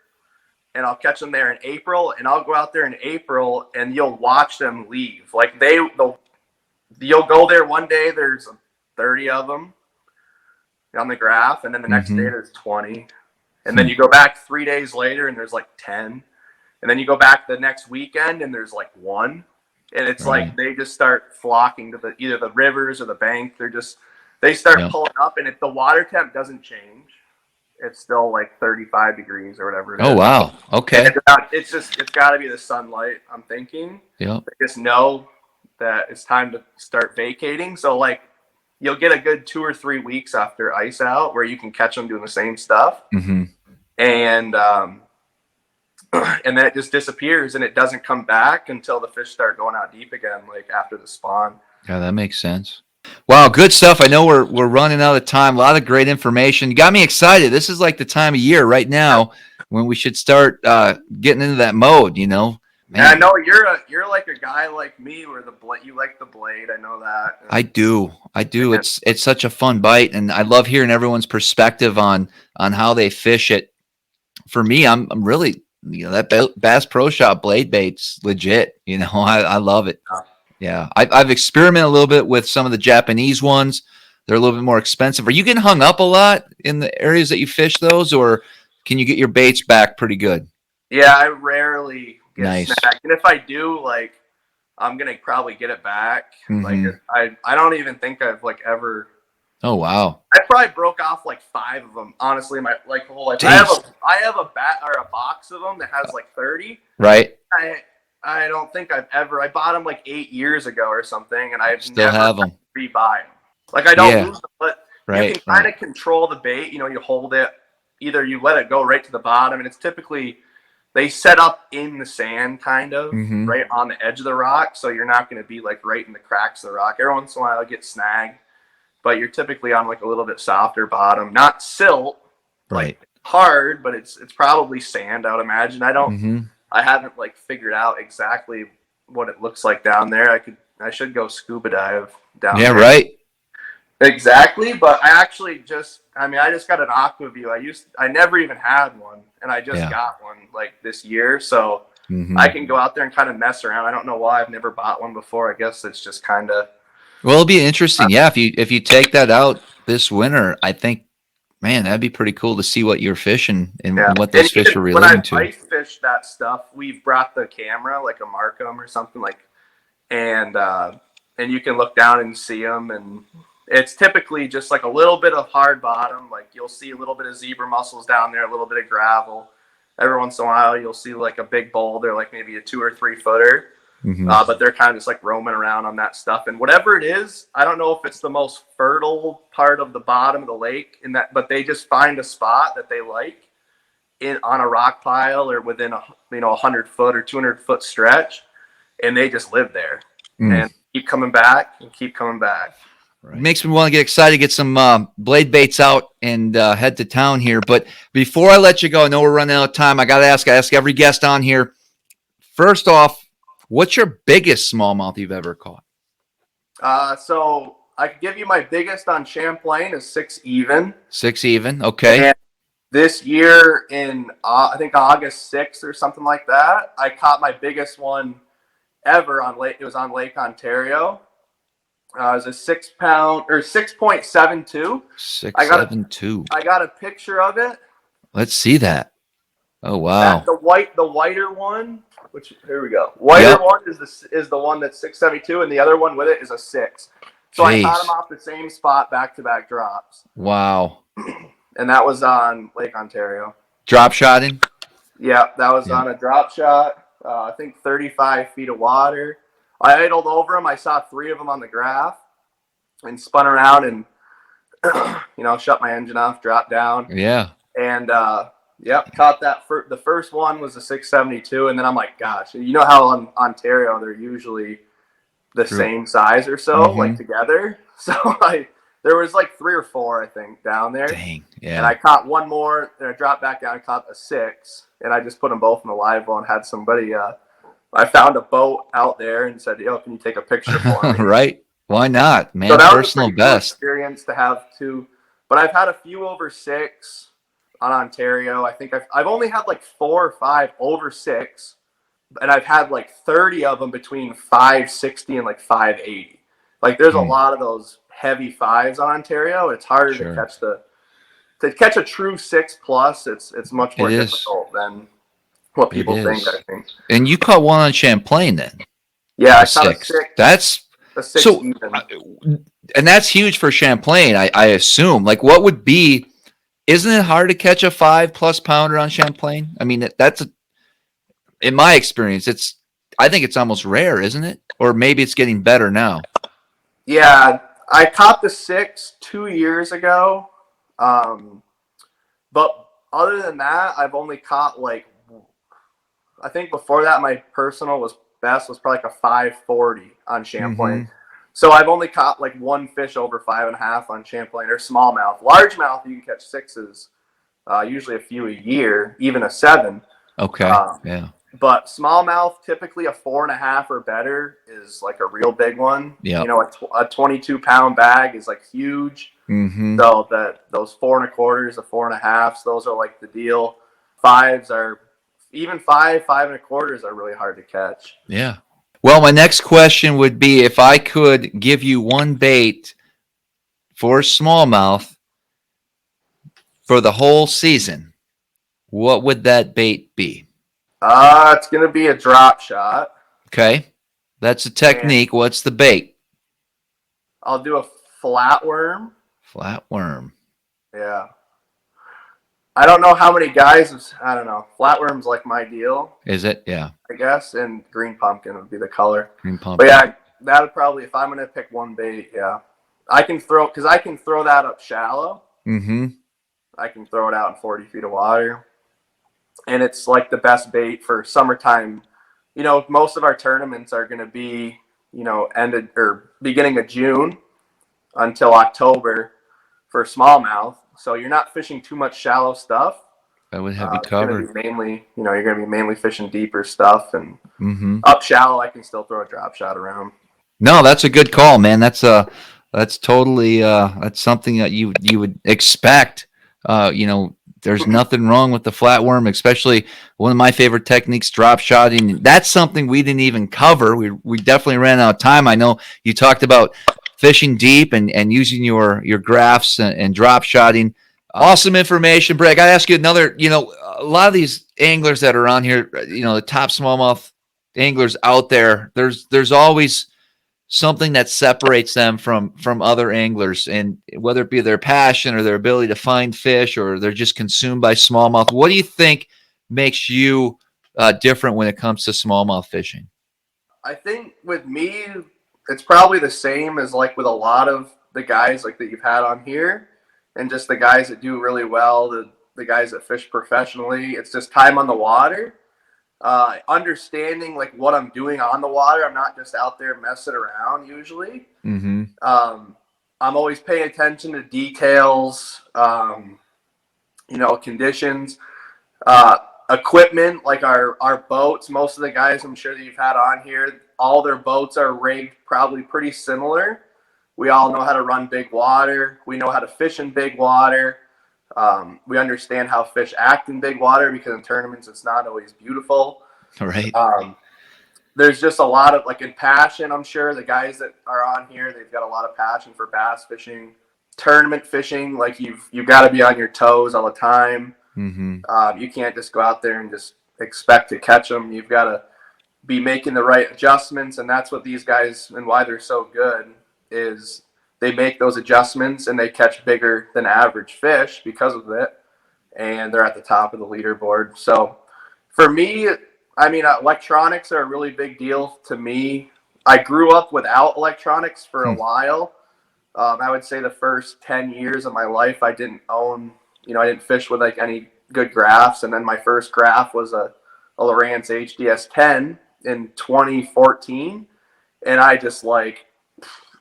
and I'll catch them there in April, and I'll go out there in April and you'll watch them leave. Like you'll go there one day, there's 30 of them on the graph, and then the next day there's 20. And then you go back 3 days later and there's like 10. And then you go back the next weekend and there's like 1. And it's like they just start flocking to either the rivers or the bank. They start pulling up, and if the water temp doesn't change, it's still like 35 degrees or whatever it is. Oh, wow. Okay. It's got to be the sunlight, I'm thinking. Yeah. They just know that it's time to start vacating. So like you'll get a good 2 or 3 weeks after ice out where you can catch them doing the same stuff. And then it just disappears and it doesn't come back until the fish start going out deep again, like after the spawn. Yeah, that makes sense. Wow, good stuff. I know we're running out of time. A lot of great information. You got me excited. This is like the time of year right now when we should start getting into that mode, Man. Yeah, I know you're like a guy like me where you like the blade. I know that. I do. It's such a fun bite, and I love hearing everyone's perspective on how they fish it. For me, I'm really that Bass Pro Shop blade bait's legit. I love it. Yeah, I've experimented a little bit with some of the Japanese ones. They're a little bit more expensive. Are you getting hung up a lot in the areas that you fish those, or can you get your baits back pretty good? Yeah, I rarely get snagged. And if I do, like, I'm going to probably get it back. Like, I don't even think I've, like, ever. Oh, wow. I probably broke off, like, 5 of them, honestly, my, like, whole life. I have a box of them that has, like, 30. Right. I don't think I bought them like 8 years ago or something, and I've still never have them. Rebuy them. Like I don't lose them, but you can kind of control the bait. You hold it, either you let it go right to the bottom, and it's typically they set up in the sand, kind of right on the edge of the rock, so you're not going to be like right in the cracks of the rock. Every once in a while, it'll get snagged, but you're typically on like a little bit softer bottom, not silt, right, like hard, but it's probably sand. I would imagine. I haven't like figured out exactly what it looks like down there. I should go scuba dive down there. Yeah, right. Exactly, but I just got an Aqua View. I never even had one, and I just got one like this year, so I can go out there and kind of mess around. I don't know why I've never bought one before. I guess it's just kind of. Well, it'll be interesting. Yeah, if you take that out this winter, I think, man, that'd be pretty cool to see what you're fishing and what those fish are relating to. When I ice fish that stuff, we've brought the camera, like a Markham or something, like, and you can look down and see them, and it's typically just like a little bit of hard bottom. Like you'll see a little bit of zebra mussels down there, a little bit of gravel. Every once in a while, you'll see like a big boulder, like maybe a 2 or 3 footer. But they're kind of just like roaming around on that stuff. And whatever it is, I don't know if it's the most fertile part of the bottom of the lake but they just find a spot that they like on a rock pile or within a 100-foot or 200-foot stretch. And they just live there and keep coming back and keep coming back. Right. Makes me want to get excited, get some blade baits out and head to town here. But before I let you go, I know we're running out of time. I ask every guest on here. First off, what's your biggest smallmouth you've ever caught? So I can give you my biggest on Champlain is 6 even. 6 even, okay. And this year in I think August 6th or something like that, I caught my biggest one ever on Lake. It was on Lake Ontario. It was a 6 pound or 6.72. 6.72. I got a picture of it. Let's see that. Oh wow. The whiter one. Which here we go. Whiter one is the one that's 6.72, and the other one with it is a 6. So I caught them off the same spot, back-to-back drops. Wow. And that was on Lake Ontario. Drop shotting? Yeah, that was on a drop shot. I think 35 feet of water. I idled over them. I saw 3 of them on the graph, and spun around and shut my engine off, dropped down. Yeah. And caught that. The first one was a 6.72, and then I'm like, gosh, you know how on Ontario they're usually the same size or so, like together. So there was like 3 or 4, I think, down there. Dang, yeah. And I caught one more, and I dropped back down and caught a 6, and I just put them both in the live well and had somebody. I found a boat out there and said, "Yo, can you take a picture for me?" Right? Why not, man? So that personal was a pretty best cool experience to have too. But I've had a few over 6 on Ontario. I think I've only had like 4 or 5 over 6, and I've had like 30 of them between 5.60 and like 5.80. Like there's a lot of those heavy 5s on Ontario. It's harder to catch a true 6+. It's much more difficult than what people think. I think. And you caught one on Champlain then? Yeah, I caught a 6. That's a 6 so, even. And that's huge for Champlain. I assume. Like, what would be? Isn't it hard to catch a 5+ pounder on Champlain? I mean, in my experience, I think it's almost rare, isn't it? Or maybe it's getting better now. Yeah, I caught the 6 2 years ago. But other than that, I've only caught I think before that, my personal best was probably like a 5.40 on Champlain. So I've only caught like 1 fish over 5.5 on Champlain or smallmouth. Largemouth, you can catch 6s, usually a few a year, even a 7. Okay. Yeah. But smallmouth, typically a 4.5 or better is like a real big one. Yeah. A 22-pound bag is like huge. So those 4 1/4s, the 4.5s, those are like the deal. 5s are even 5 1/4s are really hard to catch. Yeah. Well, my next question would be, if I could give you one bait for smallmouth for the whole season, what would that bait be? It's going to be a drop shot. Okay. That's a technique. And what's the bait? I'll do a flatworm. Flatworm. Yeah. I don't know how many guys, I don't know. Flatworm's like my deal. Is it? Yeah. I guess. And green pumpkin would be the color. Green pumpkin. But yeah, that would probably, if I'm going to pick one bait, yeah. I can throw that up shallow. I can throw it out in 40 feet of water. And it's like the best bait for summertime. Most of our tournaments are going to be, ended or beginning of June until October for smallmouth. So you're not fishing too much shallow stuff. That would have you It's gonna covered. be mainly, you're gonna be mainly fishing deeper stuff, and Mm-hmm. up shallow, I can still throw a drop shot around. No, that's a good call, man. That's totally that's something that you would expect. There's nothing wrong with the flatworm, especially one of my favorite techniques, drop shotting. That's something we didn't even cover. We definitely ran out of time. I know you talked about fishing deep and using your graphs and drop shotting. Awesome information, Brett. I got to ask you another. A lot of these anglers that are on here, the top smallmouth anglers out there. There's always something that separates them from other anglers, and whether it be their passion or their ability to find fish, or they're just consumed by smallmouth. What do you think makes you different when it comes to smallmouth fishing? I think with me, it's probably the same as like with a lot of the guys like that you've had on here, and just the guys that do really well, the guys that fish professionally. It's just time on the water. Understanding like what I'm doing on the water. I'm not just out there messing around usually. Mm-hmm. I'm always paying attention to details, conditions, equipment, like our boats. Most of the guys I'm sure that you've had on here, all their boats are rigged probably pretty similar. We all know how to run big water. We know how to fish in big water. We understand how fish act in big water, because in tournaments it's not always beautiful. Right. There's just a lot of in passion. I'm sure the guys that are on here, they've got a lot of passion for bass fishing, tournament fishing. Like you've got to be on your toes all the time. Mm-hmm. You can't just go out there and just expect to catch them. You've got to be making the right adjustments, and that's what these guys, and why they're so good, is they make those adjustments and they catch bigger than average fish because of it, and they're at the top of the leaderboard. So for me, electronics are a really big deal to me. I grew up without electronics for a while. I would say the first 10 years of my life, I didn't own, I didn't fish with any good graphs. And then my first graph was a Lowrance HDS-10 in 2014. And I just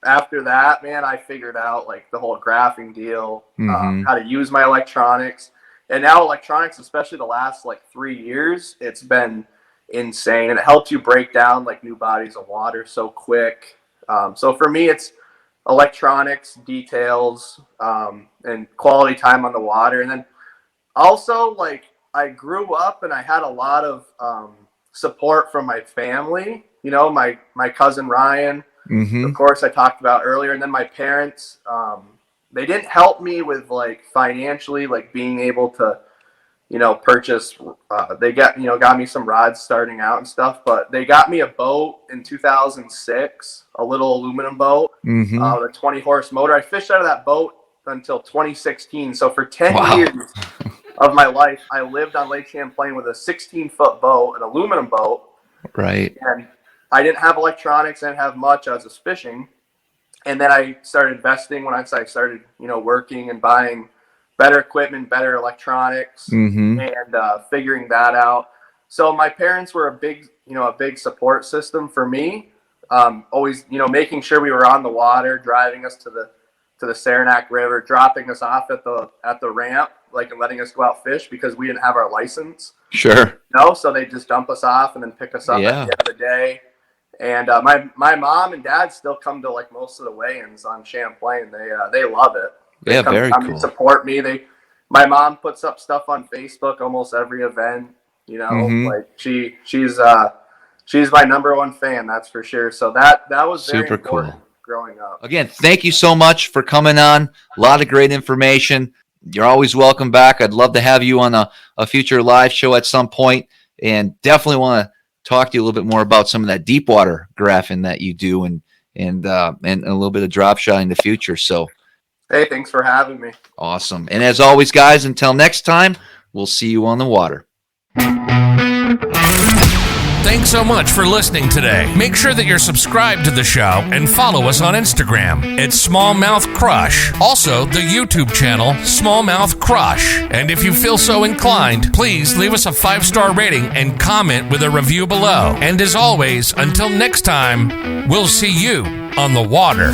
after that, man, I figured out the whole graphing deal, how to use my electronics. And now electronics, especially the last 3 years, it's been insane. And it helps you break down new bodies of water so quick. So for me, it's electronics, details, and quality time on the water. And then also I grew up and I had a lot of support from my family, my cousin Ryan. Mm-hmm. Of course, I talked about earlier, and then my parents, they didn't help me with financially, being able to, purchase. They got me some rods starting out and stuff, but they got me a boat in 2006, a little aluminum boat, Mm-hmm. with a 20-horse motor. I fished out of that boat until 2016. So for 10 Wow. years of my life, I lived on Lake Champlain with a 16-foot boat, an aluminum boat. Right. And I didn't have electronics. I didn't have much. I was just fishing. And then I started investing when I started, working and buying better equipment, better electronics, Mm-hmm. and figuring that out. So my parents were a big support system for me. Always, making sure we were on the water, driving us to the Saranac River, dropping us off at the ramp, and letting us go out fish because we didn't have our license. Sure. So they just dump us off and then pick us up at the end of the day. And my mom and dad still come to most of the weigh-ins on Champlain. They love it. They come very cool. and support me. My mom puts up stuff on Facebook almost every event. Mm-hmm. She's my number one fan, that's for sure. So that was very Super important cool. growing up. Again, thank you so much for coming on. A lot of great information. You're always welcome back. I'd love to have you on a future live show at some point, and definitely want to talk to you a little bit more about some of that deep water graphing that you do, and a little bit of drop shot in the future. So, hey, thanks for having me. Awesome. And as always, guys, until next time, we'll see you on the water. Thanks so much for listening today. Make sure that you're subscribed to the show and follow us on Instagram at SmallmouthCrush. Also, the YouTube channel, SmallmouthCrush. And if you feel so inclined, please leave us a 5-star rating and comment with a review below. And as always, until next time, we'll see you on the water.